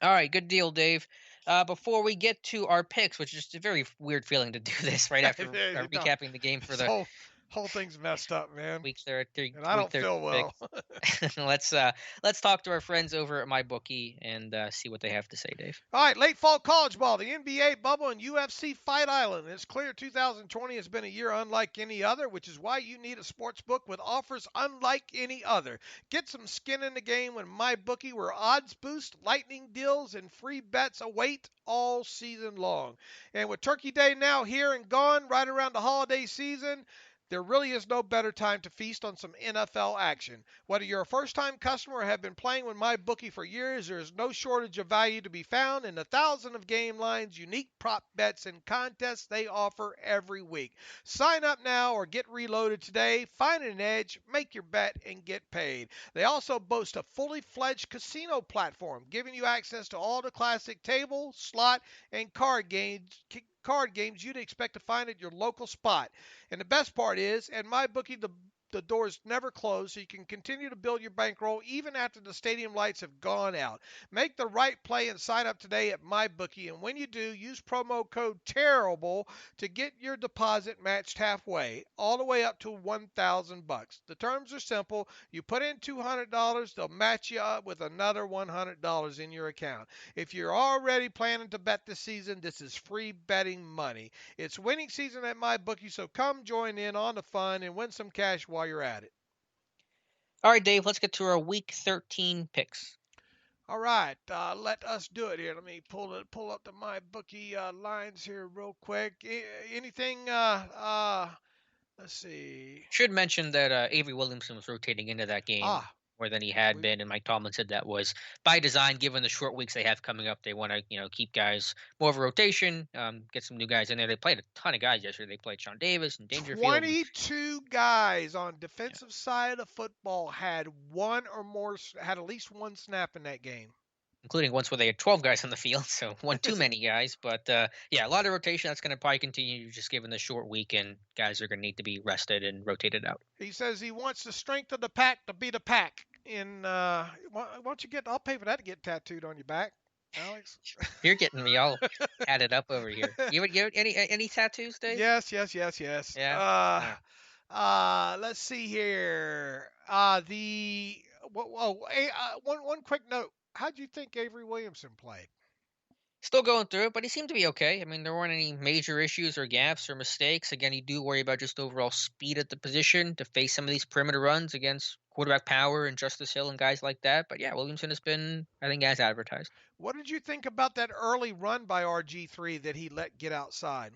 all right, good deal, Dave. Before we get to our picks, which is just a very weird feeling to do this right after recapping the game for This the whole thing's messed up, man, week 13, and I week don't feel 36. well. Let's talk to our friends over at MyBookie and see what they have to say, Dave. All right, late fall college ball, the NBA bubble, and UFC Fight Island. It's clear 2020 has been a year unlike any other, which is why you need a sports book with offers unlike any other. Get some skin in the game with MyBookie, where odds boost, lightning deals, and free bets await all season long. And with Turkey Day now here and gone, right around the holiday season, there really is no better time to feast on some NFL action. Whether you're a first-time customer or have been playing with MyBookie for years, there is no shortage of value to be found in the thousands of game lines, unique prop bets, and contests they offer every week. Sign up now or get reloaded today. Find an edge, make your bet, and get paid. They also boast a fully fledged casino platform, giving you access to all the classic table, slot, and card games you'd expect to find at your local spot. And the best part is, at MyBookie, the doors never close, so you can continue to build your bankroll even after the stadium lights have gone out. Make the right play and sign up today at MyBookie, and when you do, use promo code TERRIBLE to get your deposit matched halfway, all the way up to $1,000. The terms are simple. You put in $200, they'll match you up with another $100 in your account. If you're already planning to bet this season, this is free betting money. It's winning season at MyBookie, so come join in on the fun and win some cash while you're at it. All right, Dave, let's get to our week 13 picks. All right, let us do it here. Let me pull up the MyBookie lines here real quick. Anything? Let's see. Should mention that Avery Williamson was rotating into that game more than he had been, and Mike Tomlin said that was by design, given the short weeks they have coming up. They want to keep guys more of a rotation, get some new guys in there. They played a ton of guys yesterday. They played Sean Davis and Dangerfield. 22 guys on defensive side of football had at least one snap in that game. Including once where they had 12 guys on the field, so one too many guys. But yeah, a lot of rotation. That's going to probably continue just given the short week, and guys are going to need to be rested and rotated out. He says he wants the strength of the pack to be the pack. And why don't you I'll pay for that to get tattooed on your back, Alex. You're getting me all added up over here. You any tattoos, Dave? Yes. Yeah. Let's see here. One quick note. How'd you think Avery Williamson played? Still going through it, but he seemed to be okay. I mean, there weren't any major issues or gaps or mistakes. Again, you do worry about just overall speed at the position to face some of these perimeter runs against quarterback power and Justice Hill and guys like that. But yeah, Williamson has been, I think, as advertised. What did you think about that early run by RG3 that he let get outside?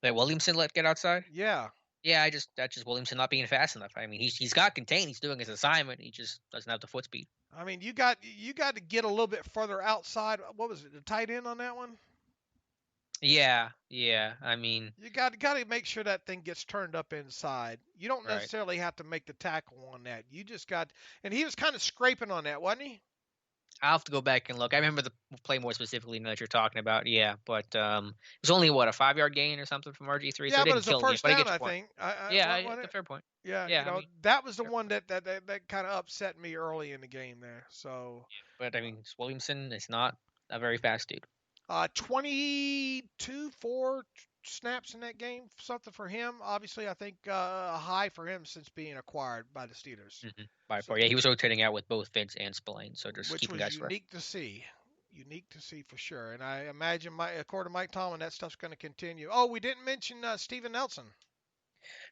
That Williamson let get outside? Yeah. Yeah, that's just Williamson not being fast enough. I mean, he's got contained. He's doing his assignment. He just doesn't have the foot speed. I mean, you got to get a little bit further outside. What was it? The tight end on that one? Yeah. I mean, you got to make sure that thing gets turned up inside. You don't necessarily have to make the tackle on that. You just got, and he was kind of scraping on that, wasn't he? I'll have to go back and look. I remember the play more specifically that you're talking about. Yeah, but it was only a 5-yard gain or something from RG3. Yeah, so but it's a first down, I think. That's a fair point. Yeah, I mean, that was the one that kind of upset me early in the game there. So, but I mean, Williamson is not a very fast dude. 4 snaps in that game, something for him. Obviously, I think a high for him since being acquired by the Steelers. Mm-hmm. By far, yeah, he was rotating out with both Vince and Spillane, so just which keeping was guys unique to see for sure. And I imagine, according to Mike Tomlin, that stuff's going to continue. Oh, we didn't mention Steven Nelson.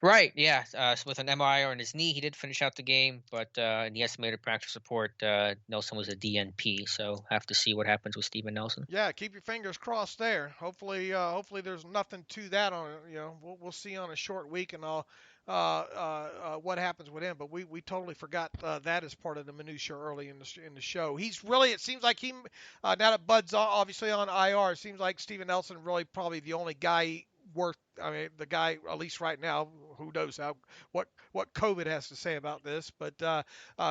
Right, yeah. With an MRI on his knee, he did finish out the game, but in the estimated practice report, Nelson was a DNP, so have to see what happens with Steven Nelson. Yeah, keep your fingers crossed there. Hopefully there's nothing to that on it. We'll see on a short week and all what happens with him. But we totally forgot that as part of the minutia early in the show. He's really, it seems like now that Bud's obviously on IR, it seems like Steven Nelson really probably the only guy the guy, at least right now, who knows what COVID has to say about this. But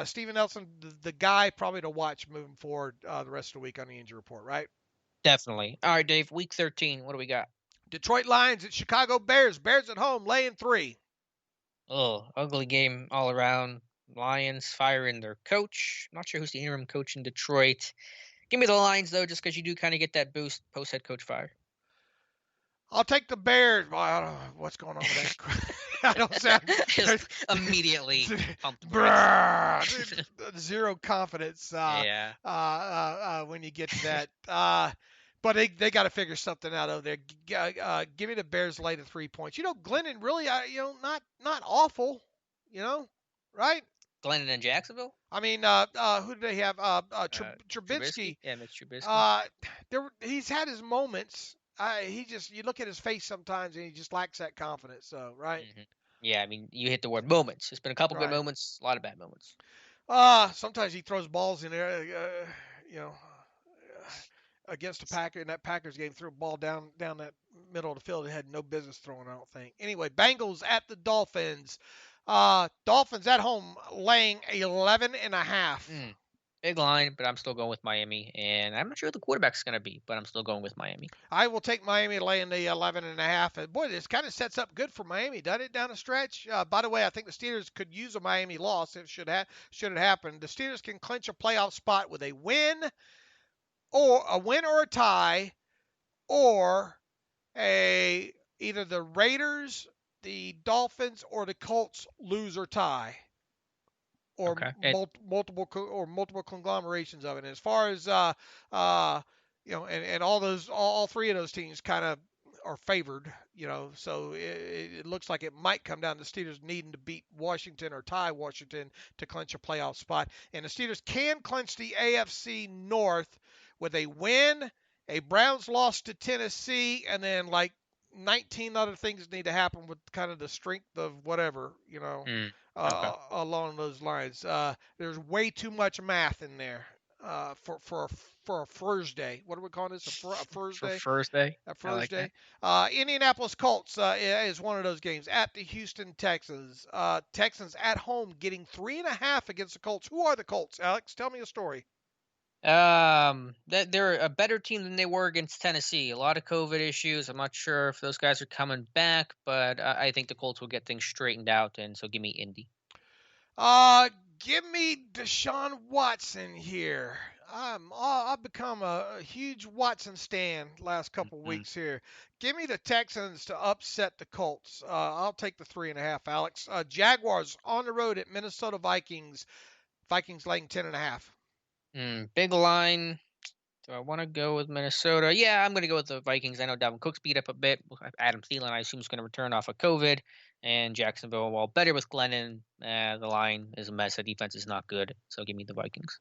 Steven Nelson, the guy probably to watch moving forward the rest of the week on the injury report, right? Definitely. All right, Dave. Week 13. What do we got? Detroit Lions at Chicago Bears. Bears at home, laying 3. Oh, ugly game all around. Lions firing their coach. Not sure who's the interim coach in Detroit. Give me the Lions, though, just because you do kind of get that boost post-head coach fire. I'll take the Bears. Well, I don't know what's going on with that. I don't sound just immediately pumped. Zero confidence. Yeah. When you get to that. But they got to figure something out over there. Give me the Bears lay to 3 points. Glennon really, not awful. Right? Glennon and Jacksonville. I mean, who do they have? Trubisky. Yeah, Mitch Trubisky. He's had his moments. You look at his face sometimes and he just lacks that confidence. So, right? Mm-hmm. Yeah, I mean, you hit the word moments. There's been a couple good moments, a lot of bad moments. Sometimes he throws balls in there, against the Packers in that Packers game, threw a ball down that middle of the field. It had no business throwing, I don't think. Anyway, Bengals at the Dolphins. Dolphins at home laying 11.5. Big line, but I'm still going with Miami, and I'm not sure who the quarterback's going to be, but I'm still going with Miami. I will take Miami laying the 11.5. And boy, this kind of sets up good for Miami, doesn't it, down the stretch? By the way, I think the Steelers could use a Miami loss. It should it happen. The Steelers can clinch a playoff spot with a win or a tie, or either the Raiders, the Dolphins, or the Colts lose or tie. Or multiple conglomerations of it. And as far as and all three of those teams kind of are favored, so it looks like it might come down to the Steelers needing to beat Washington or tie Washington to clinch a playoff spot. And the Steelers can clinch the AFC North with a win, a Browns loss to Tennessee, and then like 19 other things need to happen with kind of the strength of whatever, along those lines. There's way too much math in there for a Thursday. What are we calling this? A Thursday? For Thursday. A Thursday. Like Indianapolis Colts is one of those games at the Houston Texans. Texans at home getting 3.5 against the Colts. Who are the Colts, Alex? Tell me a story. They're a better team than they were against Tennessee. A lot of COVID issues. I'm not sure if those guys are coming back, but I think the Colts will get things straightened out, and so give me Indy. Give me Deshaun Watson here. I've become a huge Watson stan last couple weeks here. Give me the Texans to upset the Colts. I'll take the 3.5, Alex. Jaguars on the road at Minnesota Vikings. Vikings laying 10.5. Big line. Do I want to go with Minnesota? Yeah, I'm going to go with the Vikings. I know Dalvin Cook's beat up a bit. Adam Thielen, I assume, is going to return off of COVID. And Jacksonville, while better with Glennon, the line is a mess. The defense is not good. So give me the Vikings.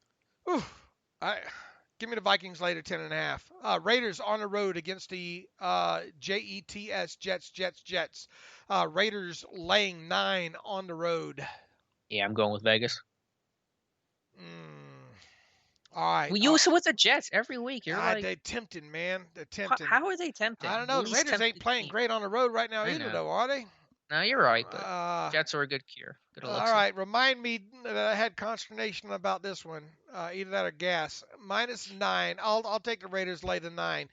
Give me the Vikings later, 10.5. Raiders on the road against the Jets. Jets. Raiders laying 9 on the road. Yeah, I'm going with Vegas. All right. We use it with the Jets every week. They're tempting, man. They're tempting. How are they tempting? I don't know. The Raiders ain't playing great on the road right now either, though, are they? No, you're right, but Jets are a good cure. All right. Remind me that I had consternation about this one. Either that or gas. -9. I'll take the Raiders lay the 9.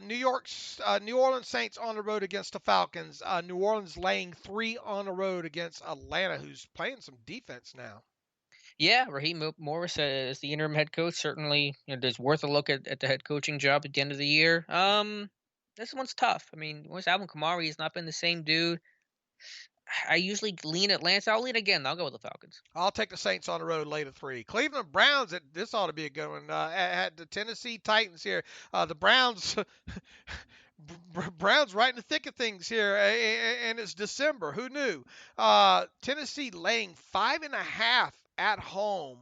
New Orleans Saints on the road against the Falcons. New Orleans laying 3 on the road against Atlanta, who's playing some defense now. Yeah, Raheem Morris as the interim head coach certainly there's worth a look at the head coaching job at the end of the year. This one's tough. I mean, once Alvin Kamara, he's not been the same dude. I usually lean at Lance. I'll lean again. I'll go with the Falcons. I'll take the Saints on the road late at 3. Cleveland Browns. This ought to be a good one. At the Tennessee Titans here. The Browns. Browns right in the thick of things here, and it's December. Who knew? Tennessee laying 5.5 at home.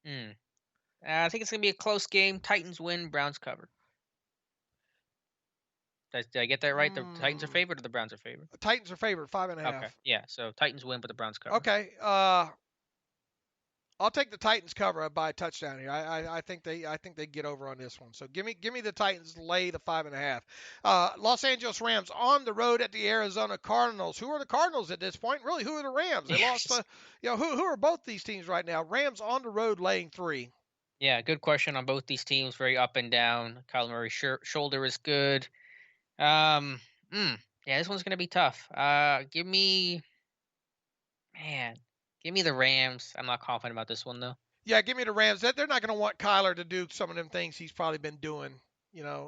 I think it's gonna be a close game. Titans win. Browns cover. Did I get that right? The Titans are favored or the Browns are favored? The Titans are favored, 5.5. Okay. Yeah, so Titans win, but the Browns cover. Okay. I'll take the Titans cover by a touchdown here. I think they get over on this one. So give me the Titans lay the 5.5. Los Angeles Rams on the road at the Arizona Cardinals. Who are the Cardinals at this point? Really, who are the Rams? They lost. Who are both these teams right now? Rams on the road laying 3. Yeah, good question on both these teams. Very up and down. Kyler Murray's shoulder is good. Um, yeah, this one's gonna be tough. Man, give me the Rams. I'm not confident about this one though. Yeah, give me the Rams. They're not going to want Kyler to do some of them things he's probably been doing,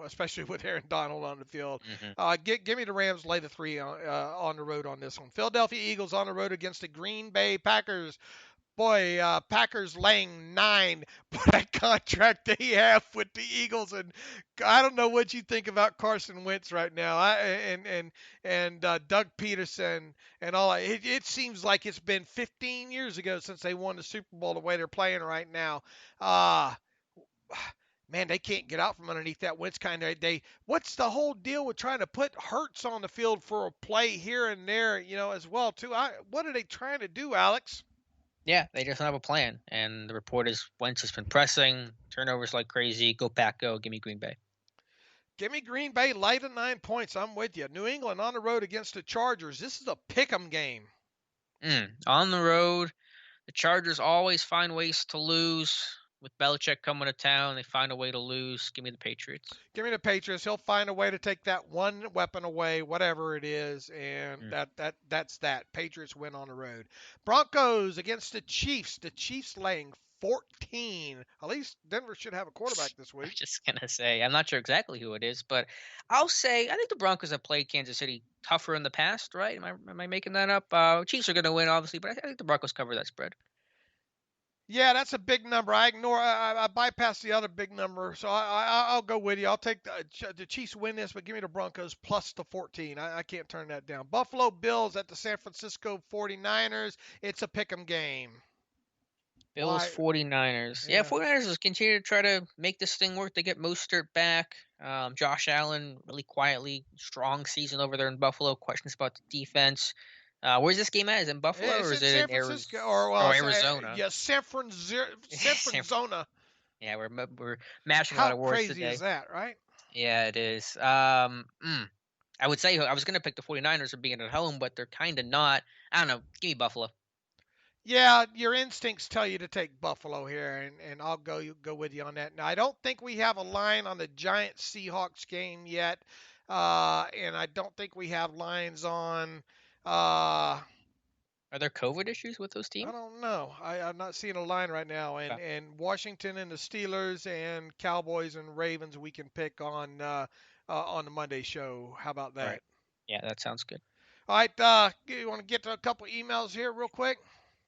especially with Aaron Donald on the field. Hmm. Give me the Rams lay the 3 on the road on this one. Philadelphia Eagles on the road against the Green Bay Packers. Boy, Packers laying 9. But that contract they have with the Eagles, and I don't know what you think about Carson Wentz right now. And Doug Peterson and all. It seems like it's been 15 years ago since they won the Super Bowl the way they're playing right now. Man, they can't get out from underneath that Wentz kind of. What's the whole deal with trying to put Hurts on the field for a play here and there, as well too? What are they trying to do, Alex? Yeah, they just don't have a plan. And the report is Wentz has been pressing, turnovers like crazy. Go Pack, go. Give me Green Bay. Give me Green Bay light of 9 points. I'm with you. New England on the road against the Chargers. This is a pick'em game. On the road, the Chargers always find ways to lose. With Belichick coming to town, they find a way to lose. Give me the Patriots. Give me the Patriots. He'll find a way to take that one weapon away, whatever it is, and that's that. Patriots win on the road. Broncos against the Chiefs. The Chiefs laying 14. At least Denver should have a quarterback this I'm week. just gonna say I'm not sure exactly who it is, but I'll say I think the Broncos have played Kansas City tougher in the past, right? Am I making that up? Chiefs are gonna win, obviously, but I think the Broncos cover that spread. Yeah, that's a big number. I bypass the other big number, so I'll go with you. I'll take the Chiefs win this, but give me the Broncos plus the 14. I can't turn that down. Buffalo Bills at the San Francisco 49ers. It's a pick'em game. Bills, 49ers. Yeah, 49ers will continue to try to make this thing work. They get Mostert back. Josh Allen, really quietly, strong season over there in Buffalo. Questions about the defense. Where's this game at? Is it in Buffalo or is it San in Francisco Arizona? Yeah, San Francisco. Yeah, we're mashing a How lot of words crazy today. is that, right? Yeah, it is. I would say I was going to pick the 49ers for being at home, but they're kind of not. I don't know. Give me Buffalo. Yeah, your instincts tell you to take Buffalo here, and I'll go with you on that. Now, I don't think we have a line on the Giants-Seahawks game yet, and I don't think we have lines on. Are there COVID issues with those teams? I don't know. I'm not seeing a line right now, and Washington and the Steelers and Cowboys and Ravens we can pick on the Monday show. How about that? Right. Yeah, that sounds good. All right, you want to get to a couple emails here real quick?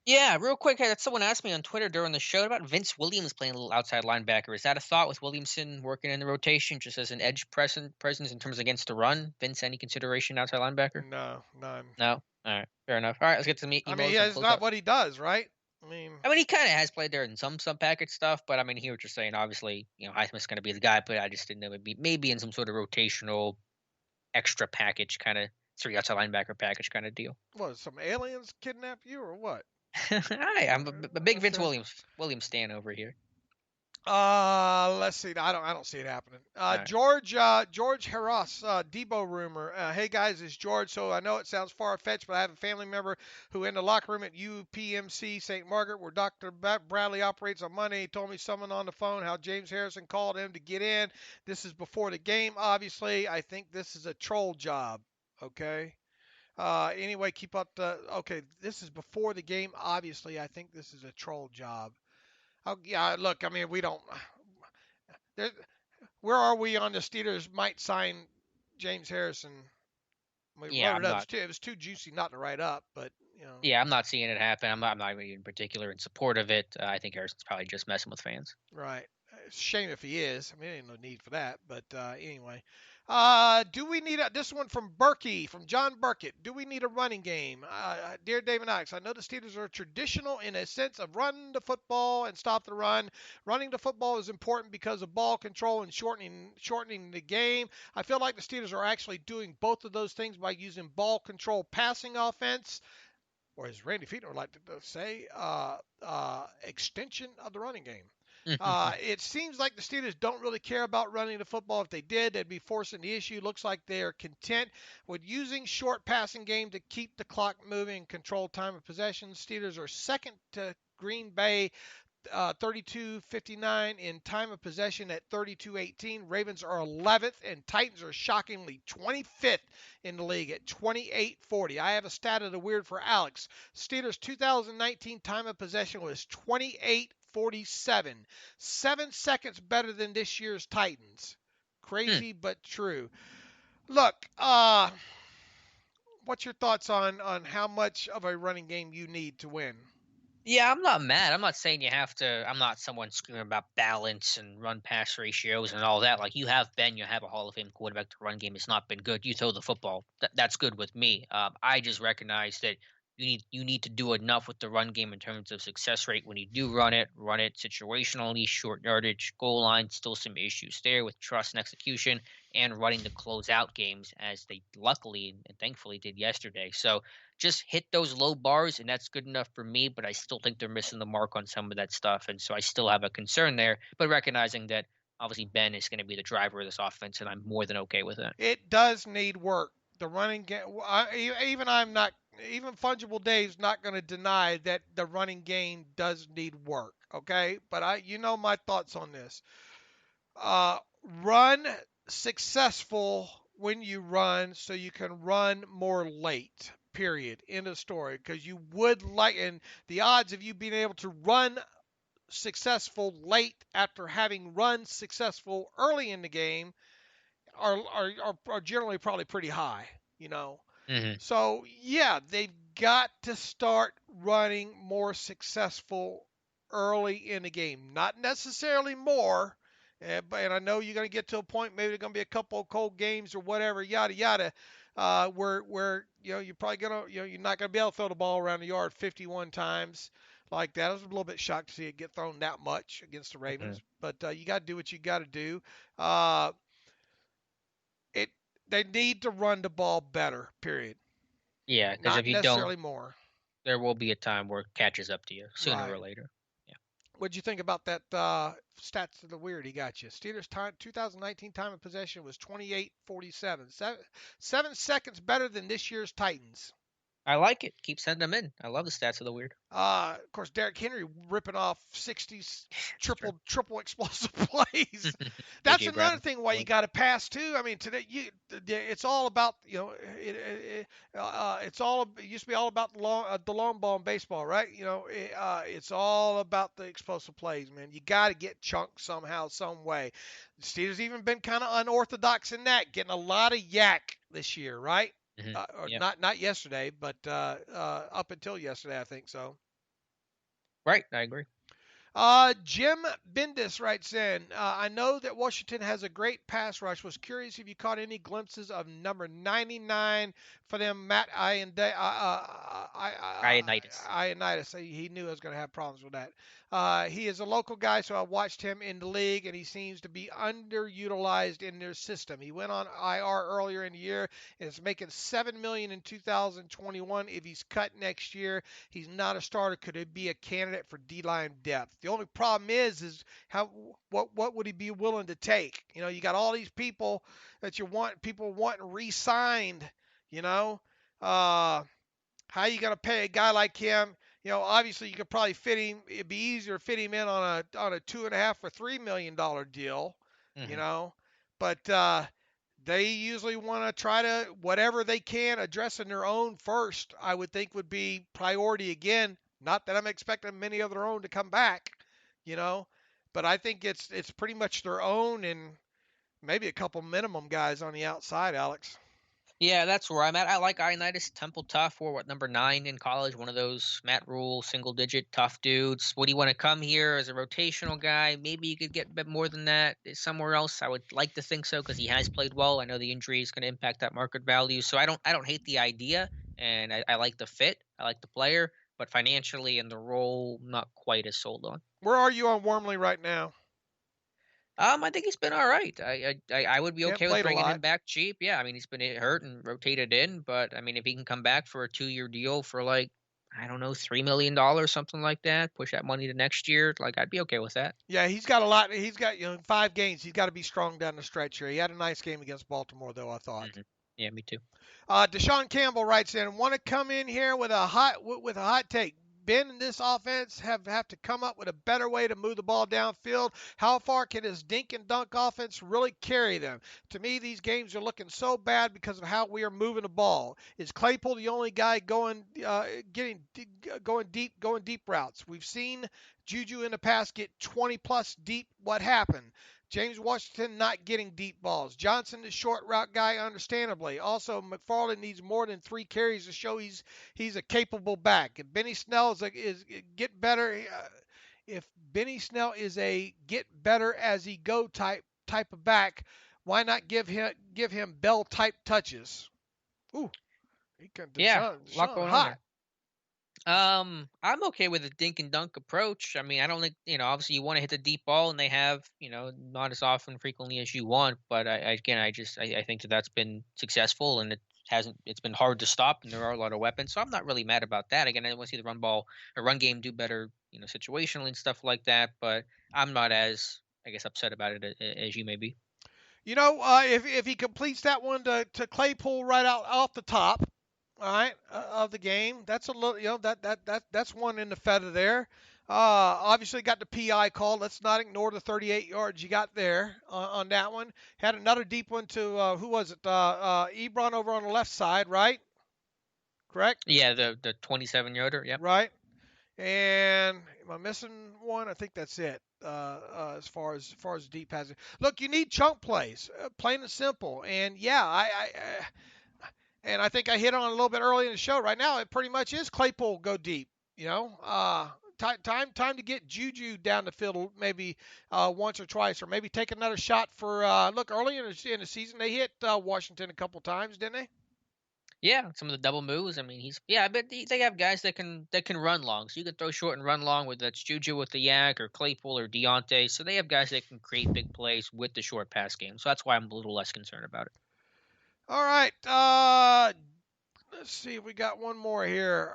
Yeah, real quick. Someone asked me on Twitter during the show about Vince Williams playing a little outside linebacker. Is that a thought with Williamson working in the rotation just as an edge presence in terms against the run? Vince, any consideration outside linebacker? No, none. No? All right, fair enough. All right, let's get to the emails. I mean, yeah, it's not what he does, right? I mean, he kind of has played there in some package stuff, but I mean, here what you're saying, obviously, Highsmith's going to be the guy, but I just didn't know it'd be maybe in some sort of rotational extra package kind of 3 outside linebacker package kind of deal. What, some aliens kidnap you or what? Hi, I'm a big Vince Williams stan over here. Let's see. I don't see it happening. Right. George Harras, Debo rumor. Hey guys, it's George. So I know it sounds far fetched, but I have a family member who in the locker room at UPMC St. Margaret, where Dr. Bradley operates on Monday, he told me someone on the phone how James Harrison called him to get in. This is before the game. Obviously, I think this is a troll job. Okay. Anyway, keep up the. Okay, this is before the game. Obviously, I think this is a troll job. Oh, yeah, look, I mean, we don't. Where are we on the Steelers might sign James Harrison? We wrote it up. It was too juicy not to write up, but Yeah, I'm not seeing it happen. I'm not even in particular in support of it. I think Harrison's probably just messing with fans. Right. It's a shame if he is. I mean, there ain't no need for that. But anyway. Do we need this one from Berkey, from John Burkett? Do we need a running game? Dear David Alex, I know the Steelers are traditional in a sense of run the football and stop the run. Running the football is important because of ball control and shortening the game. I feel like the Steelers are actually doing both of those things by using ball control passing offense. or as Randy Fiedler would like to say, extension of the running game. It seems like the Steelers don't really care about running the football. If they did, they'd be forcing the issue. Looks like they are content with using short passing game to keep the clock moving and control time of possession. Steelers are second to Green Bay, 32-59 in time of possession at 32-18. Ravens are 11th, and Titans are shockingly 25th in the league at 28-40. I have a stat of the weird for Alex. Steelers 2019 time of possession was 28-47, 7 seconds better than this year's Titans. Crazy but true. Look, what's your thoughts on how much of a running game you need to win? Yeah, I'm not mad. I'm not saying you have to. I'm not someone screaming about balance and run pass ratios and all that. Like you have been, you have a Hall of Fame quarterback. The run game has not been good. You throw the football. That's good with me. I just recognize that you need to do enough with the run game in terms of success rate. When you do run it situationally, short yardage, goal line. Still some issues there with trust and execution, and running the closeout games as they luckily and thankfully did yesterday. So just hit those low bars, and that's good enough for me. But I still think they're missing the mark on some of that stuff, and so I still have a concern there. But recognizing that obviously Ben is going to be the driver of this offense, and I'm more than okay with it. It does need work. The running game, even Fungible Dave's not going to deny that the running game does need work. Okay, but you know my thoughts on this. Run successful when you run, so you can run more late. Period. End of story. Because you would like, and the odds of you being able to run successful late after having run successful early in the game are generally probably pretty high, you know. Mm-hmm. So yeah, they've got to start running more successful early in the game. Not necessarily more, and I know you're going to get to a point, maybe there's going to be a couple of cold games or whatever, yada yada, where you're probably you're not going to be able to throw the ball around the yard 51 times like that. I was a little bit shocked to see it get thrown that much against the Ravens, but you got to do what you got to do. They need to run the ball better. Period. Yeah, because if you necessarily don't, more, there will be a time where it catches up to you sooner or later. What'd you think about that stats of the weird he got you? Steelers' 2019 time of possession was 28-47. 7 seconds better than this year's Titans. I like it. Keep sending them in. I love the stats of the weird. Of course, Derrick Henry ripping off 60s triple explosive plays. That's another thing why you got to pass too. I mean, today it's all about it used to be all about the long ball in baseball, right? It's all about the explosive plays, man. You got to get chunked somehow, some way. The Steelers even been kind of unorthodox in that, getting a lot of yak this year, right? Not yesterday, but up until yesterday, I think so. Right, I agree. Jim Bendis writes in, I know that Washington has a great pass rush. Was curious if you caught any glimpses of number 99 for them, Matt Ioannidis. He knew I was going to have problems with that. He is a local guy, so I watched him in the league, and he seems to be underutilized in their system. He went on IR earlier in the year and is making $7 million in 2021. If he's cut next year, he's not a starter. Could it be a candidate for D-line depth? The only problem is what would he be willing to take? You got all these people that people wanting re-signed. How you gonna pay a guy like him? Obviously you could probably fit him. It'd be easier to fit him in on a $2.5 or $3 million deal. But they usually want to try to whatever they can addressing their own first. I would think would be priority again. Not that I'm expecting many of their own to come back, but I think it's pretty much their own and maybe a couple minimum guys on the outside, Alex. Yeah, that's where I'm at. I like Ioannidis. Temple tough for number 9 in college. One of those Matt Rule single-digit tough dudes. Would he want to come here as a rotational guy? Maybe you could get a bit more than that somewhere else. I would like to think so because he has played well. I know the injury is going to impact that market value, so I don't hate the idea, and I like the fit. I like the player, but financially and the role, not quite as sold on. Where are you on Wormley right now? I think he's been all right. I would be okay with bringing him back cheap. Yeah, I mean, he's been hurt and rotated in, but I mean, if he can come back for a 2-year deal for like I don't know, $3 million, something like that. Push that money to next year. Like, I'd be okay with that. Yeah, he's got a lot. He's got 5 games. He's got to be strong down the stretch here. He had a nice game against Baltimore, though, I thought. Yeah, me too. Deshaun Campbell writes in, want to come in here with a hot take. Ben and this offense have to come up with a better way to move the ball downfield. How far can his dink and dunk offense really carry them? To me, these games are looking so bad because of how we are moving the ball. Is Claypool the only guy going deep routes? We've seen Juju in the past get 20 plus deep. What happened? James Washington not getting deep balls. Johnson, the short route guy, understandably. Also, McFarland needs more than 3 carries to show he's a capable back. If Benny Snell is get better, if Benny Snell is a get better as he go type of back, why not give him Bell type touches? Ooh, Yeah, a lot going on there. I'm okay with a dink and dunk approach. I mean, I don't think, obviously you want to hit the deep ball, and they have, not as often frequently as you want, but I think that's been successful, and it's been hard to stop, and there are a lot of weapons. So I'm not really mad about that. Again, I want to see the run game do better, situationally and stuff like that, but I'm not as, I guess, upset about it as you may be. If he completes that one to Claypool right out off the top, all right, of the game, that's a little, that's one in the feather there. Obviously got the PI call. Let's not ignore the 38 yards you got there on that one. Had another deep one to who was it? Ebron over on the left side, right? Correct? Yeah, the 27-yarder. Yep. Right. And am I missing one? I think that's it. As far as deep passing. Look, you need chunk plays, plain and simple. And yeah, and I think I hit on it a little bit early in the show. Right now, it pretty much is Claypool go deep. Time to get Juju down the field maybe once or twice, or maybe take another shot for. Look, early in the season, they hit Washington a couple times, didn't they? Yeah, some of the double moves. I mean, but they have guys that can run long. So you can throw short and run long, whether that's Juju with the yak or Claypool or Deontay. So they have guys that can create big plays with the short pass game. So that's why I'm a little less concerned about it. All right. Let's see if we got one more here.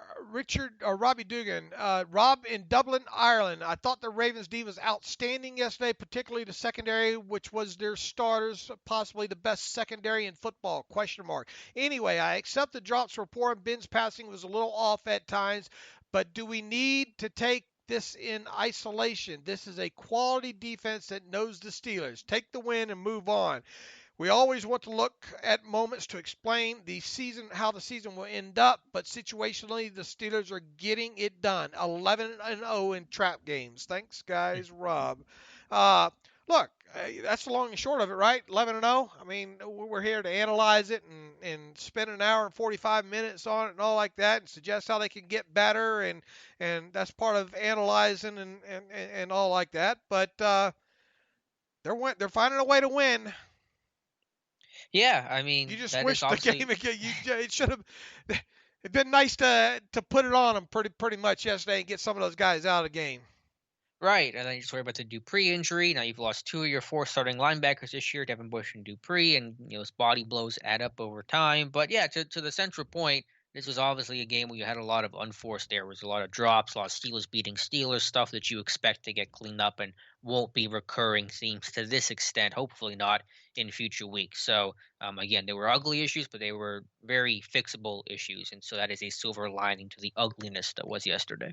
Robbie Dugan. Rob in Dublin, Ireland. I thought the Ravens D was outstanding yesterday, particularly the secondary, which was their starters, possibly the best secondary in football, ? Anyway, I accept the drops report and Ben's passing was a little off at times, but do we need to take this in isolation? This is a quality defense that knows the Steelers. Take the win and move on. We always want to look at moments to explain how the season will end up, but situationally, the Steelers are getting it done. 11-0 in trap games. Thanks, guys. Rob. Look, that's the long and short of it, right? 11-0. I mean, we're here to analyze it and spend an hour and 45 minutes on it and all like that, and suggest how they can get better, and that's part of analyzing and all like that. But they're finding a way to win. Yeah, I mean, you just wish the game again. It should have. It'd been nice to put it on them pretty much yesterday and get some of those guys out of the game. Right, and then you just worry about the Dupree injury. Now you've lost 2 of your 4 starting linebackers this year, Devin Bush and Dupree, and his body blows add up over time. But yeah, to the central point, this was obviously a game where you had a lot of unforced errors, a lot of drops, a lot of Steelers beating Steelers, stuff that you expect to get cleaned up and won't be recurring themes to this extent, hopefully not in future weeks. So, again, they were ugly issues, but they were very fixable issues. And so that is a silver lining to the ugliness that was yesterday.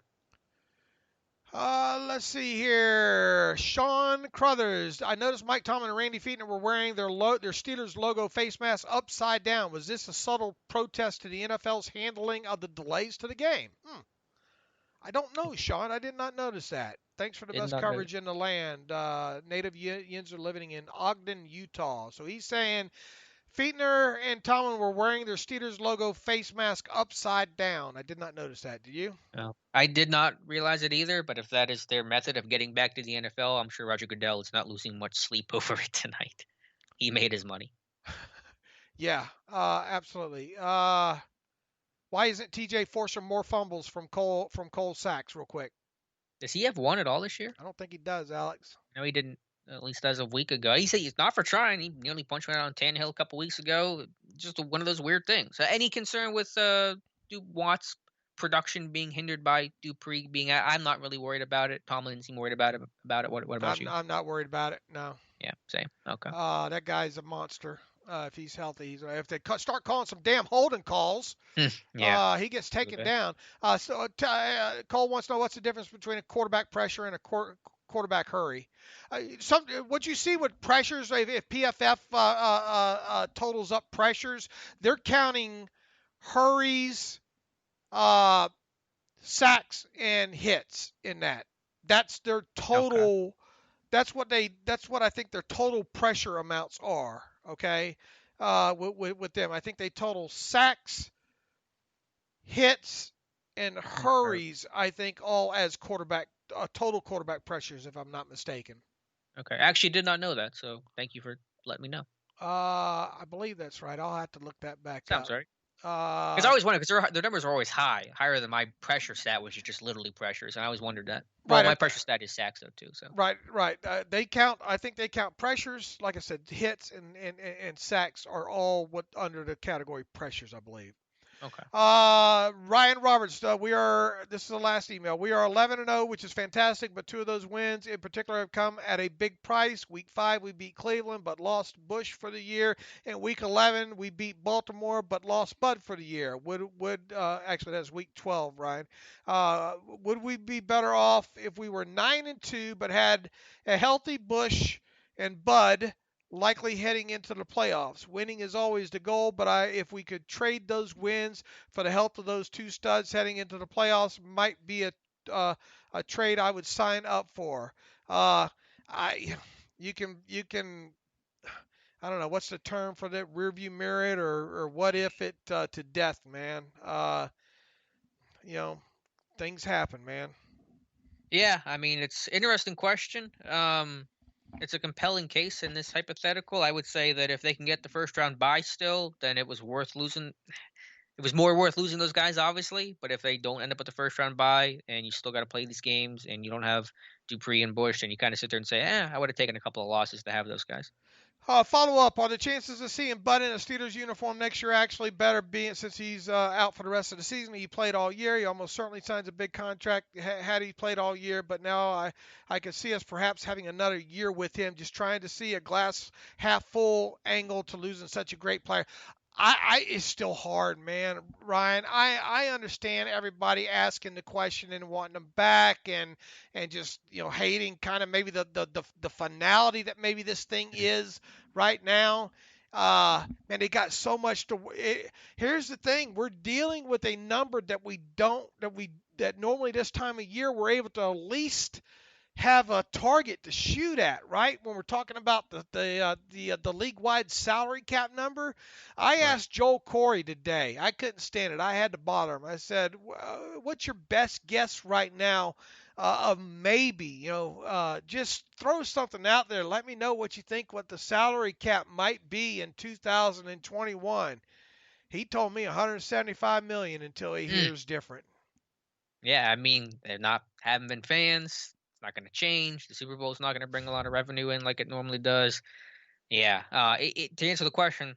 Let's see here. Sean Crothers. I noticed Mike Tomlin and Randy Fichtner were wearing their Steelers logo face masks upside down. Was this a subtle protest to the NFL's handling of the delays to the game? I don't know, Sean. I did not notice that. Thanks for the best coverage in the land. Native Yinzer living in Ogden, Utah. So he's saying Fichtner and Tomlin were wearing their Steelers logo face mask upside down. I did not notice that. Did you? No, I did not realize it either, but if that is their method of getting back to the NFL, I'm sure Roger Goodell is not losing much sleep over it tonight. He made his money. Yeah, absolutely. Why isn't TJ forcing more fumbles from Cole Sacks real quick? Does he have one at all this year? I don't think he does, Alex. No, he didn't. At least as of a week ago. He said he's not for trying. He nearly punched one out on Tannehill a couple weeks ago. Just one of those weird things. Any concern with do Watts production being hindered by Dupree being out. I'm not really worried about it. Tomlin didn't seem worried about it. What about you? I'm not worried about it. No. Yeah, same. Okay. That guy's a monster. If he's healthy, if they start calling some damn holding calls, Yeah. he gets taken Okay. down. Cole wants to know what's the difference between a quarterback pressure and a quarterback hurry. What you see with pressures, if PFF totals up pressures, they're counting hurries, sacks, and hits in that. That's their total. Okay. That's what I think their total pressure amounts are. Okay, with them, I think they total sacks, hits, and hurries. I think all as total quarterback pressures, if I'm not mistaken. Okay. I actually did not know that, so thank you for letting me know. I believe that's right. I'll have to look that back Sounds up. right. Because I always wondered, because their numbers are always higher than my pressure stat, which is just literally pressures, and I always wondered that. Well, Right. my pressure stat is sacks though too. So Right. They count. I think they count pressures. Like I said, hits and sacks are all under the category pressures, I believe. okay. Ryan Roberts, this is the last email. We are 11-0, which is fantastic, but 2 of those wins in particular have come at a big price. Week 5, we beat Cleveland, but lost Bush for the year. In Week 11, we beat Baltimore, but lost Bud for the year. Actually, that's Week 12, Ryan. Would we be better off if we were 9-2, but had a healthy Bush and Bud, likely heading into the playoffs? Winning is always the goal, but if we could trade those wins for the health of those 2 studs heading into the playoffs, might be a trade I would sign up for. You can I don't know what's the term for that, rearview mirror it or what if it to death, man. Things happen, man. Yeah, I mean it's interesting question. It's a compelling case in this hypothetical. I would say that if they can get the first round bye still, then it was worth losing. It was more worth losing those guys, obviously. But if they don't end up with the first round bye and you still got to play these games and you don't have Dupree and Bush, and you kind of sit there and say, I would have taken a couple of losses to have those guys. Follow up on the chances of seeing Bud in a Steelers uniform next year. Actually, better being since he's out for the rest of the season. He played all year. He almost certainly signs a big contract had he played all year. But now I could see us perhaps having another year with him. Just trying to see a glass half full angle to losing such a great player. It's still hard, man, Ryan. I understand everybody asking the question and wanting them back and just hating kind of maybe the finality that maybe this thing is right now. Man, they got so much here's the thing: we're dealing with a number that normally this time of year we're able to at least have a target to shoot at, right? When we're talking about the league-wide salary cap number, I asked Joel Corey today. I couldn't stand it. I had to bother him. I said, "What's your best guess right now of maybe? Just throw something out there. Let me know what you think. What the salary cap might be in 2021." He told me 175 million until he hears different. Yeah, I mean haven't been fans. It's not going to change. The Super Bowl is not going to bring a lot of revenue in like it normally does. Yeah. To answer the question,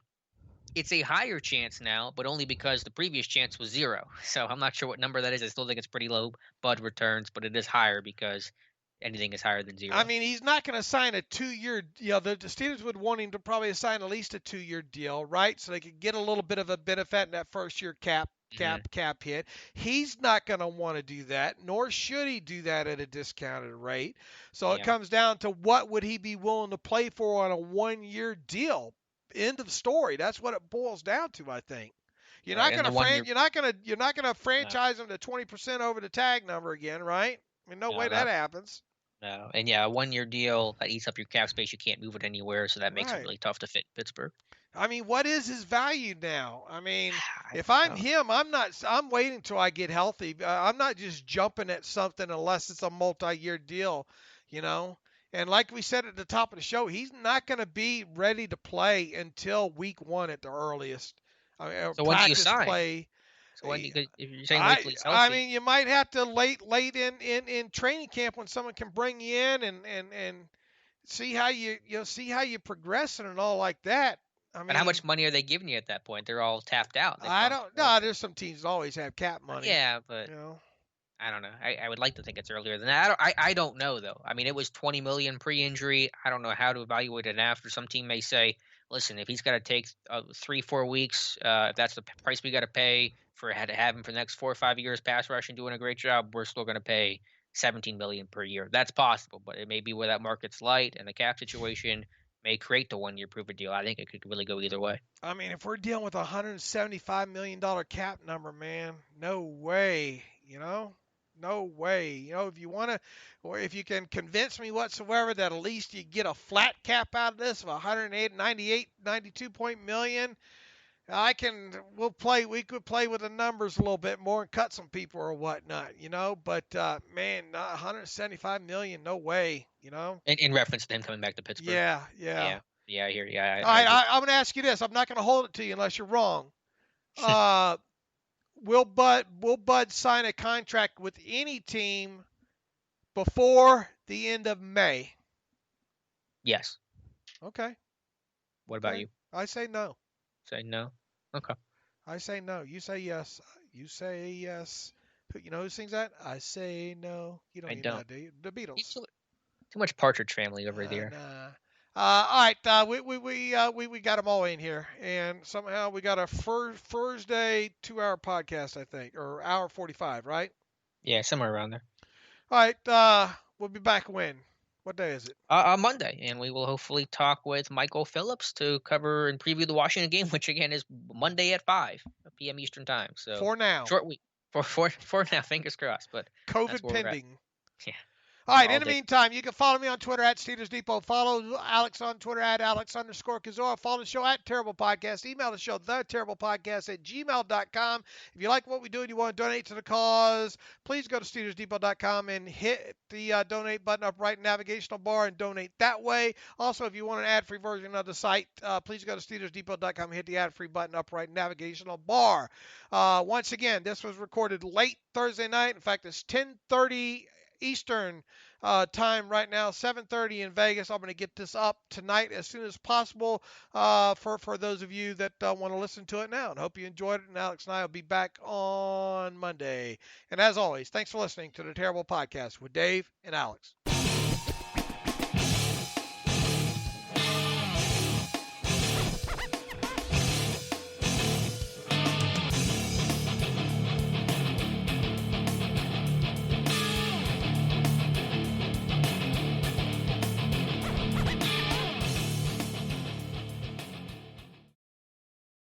it's a higher chance now, but only because the previous chance was 0. So I'm not sure what number that is. I still think it's pretty low. Bud returns, but it is higher because anything is higher than 0. I mean, he's not going to sign a 2-year deal. The Steelers would want him to probably sign at least a 2-year deal, right? So they could get a little bit of a benefit in that first year cap hit. He's not going to want to do that, nor should he do that at a discounted rate. So it comes down to what would he be willing to play for on a 1-year deal. End of story. That's what it boils down to, I think. You're not going to franchise him to 20% over the tag number again, right? I mean, no way that happens. No, and a 1-year deal that eats up your cap space. You can't move it anywhere, so that makes it really tough to fit Pittsburgh. I mean, what is his value now? I mean, if I'm him, I'm waiting till I get healthy. I'm not just jumping at something unless it's a multi-year deal, And like we said at the top of the show, he's not going to be ready to play until week 1 at the earliest. So when do you sign? Play. So when if you're saying healthy, I mean, you might have to late in training camp when someone can bring you in and see how you progressing and all like that. I But how mean, much money are they giving you at that point? They're all tapped out. They've I talked don't. about No, there's some teams that always have cap money. yeah, but You know. I don't know. I would like to think it's earlier than that. I don't know though. I mean, it was 20 million pre-injury. I don't know how to evaluate it after. Some team may say, listen, if he's got to take 3-4 weeks, if that's the price we got to pay for had to have him for the next 4 or 5 years, pass rushing, doing a great job, we're still going to pay 17 million per year. That's possible, but it may be where that market's light and the cap situation may create the 1 year proof of deal. I think it could really go either way. I mean, if we're dealing with a $175 million cap number, man, no way. No way. If you want to, or if you can convince me whatsoever that at least you get a flat cap out of this of 108, 98, 92 point million, we could play with the numbers a little bit more and cut some people or whatnot. But, man, not 175 million, no way, In reference to him coming back to Pittsburgh. Yeah, yeah. Yeah. Yeah, I hear you. I, All I right, agree. I'm going to ask you this. I'm not going to hold it to you unless you're wrong. Uh, will Bud sign a contract with any team before the end of May? Yes. Okay. What about Okay. you? I say no. Say no. Okay. I say no. You say yes. You say yes. You know who sings that? I say no. You don't I even know don't. that, do you? The He's Beatles. too much Partridge Family over there. Nah. All right, we got them all in here, and somehow we got a Thursday 2-hour podcast, I think, or hour 45, right? Yeah, somewhere around there. All right, we'll be back when? What day is it? On Monday, and we will hopefully talk with Michael Phillips to cover and preview the Washington game, which again is Monday at 5 p.m. Eastern time. So For now. short week for now. Fingers crossed, but that's COVID where we're at. pending. Yeah. All right, in All the day. meantime, you can follow me on Twitter at Steelers Depot. Follow Alex on Twitter at Alex_Kozora. Follow the show at Terrible Podcast. Email the show, theterriblepodcast@gmail.com. If you like what we do and you want to donate to the cause, please go to SteelersDepot.com and hit the donate button up right in the navigational bar and donate that way. Also, if you want an ad-free version of the site, please go to SteelersDepot.com and hit the ad-free button up right in the navigational bar. Once again, this was recorded late Thursday night. In fact, it's 10:30 Eastern time right now, 7:30 in Vegas. I'm going to get this up tonight as soon as possible for those of you that want to listen to it now. And hope you enjoyed it. And Alex and I will be back on Monday. And as always, thanks for listening to the Terrible Podcast with Dave and Alex.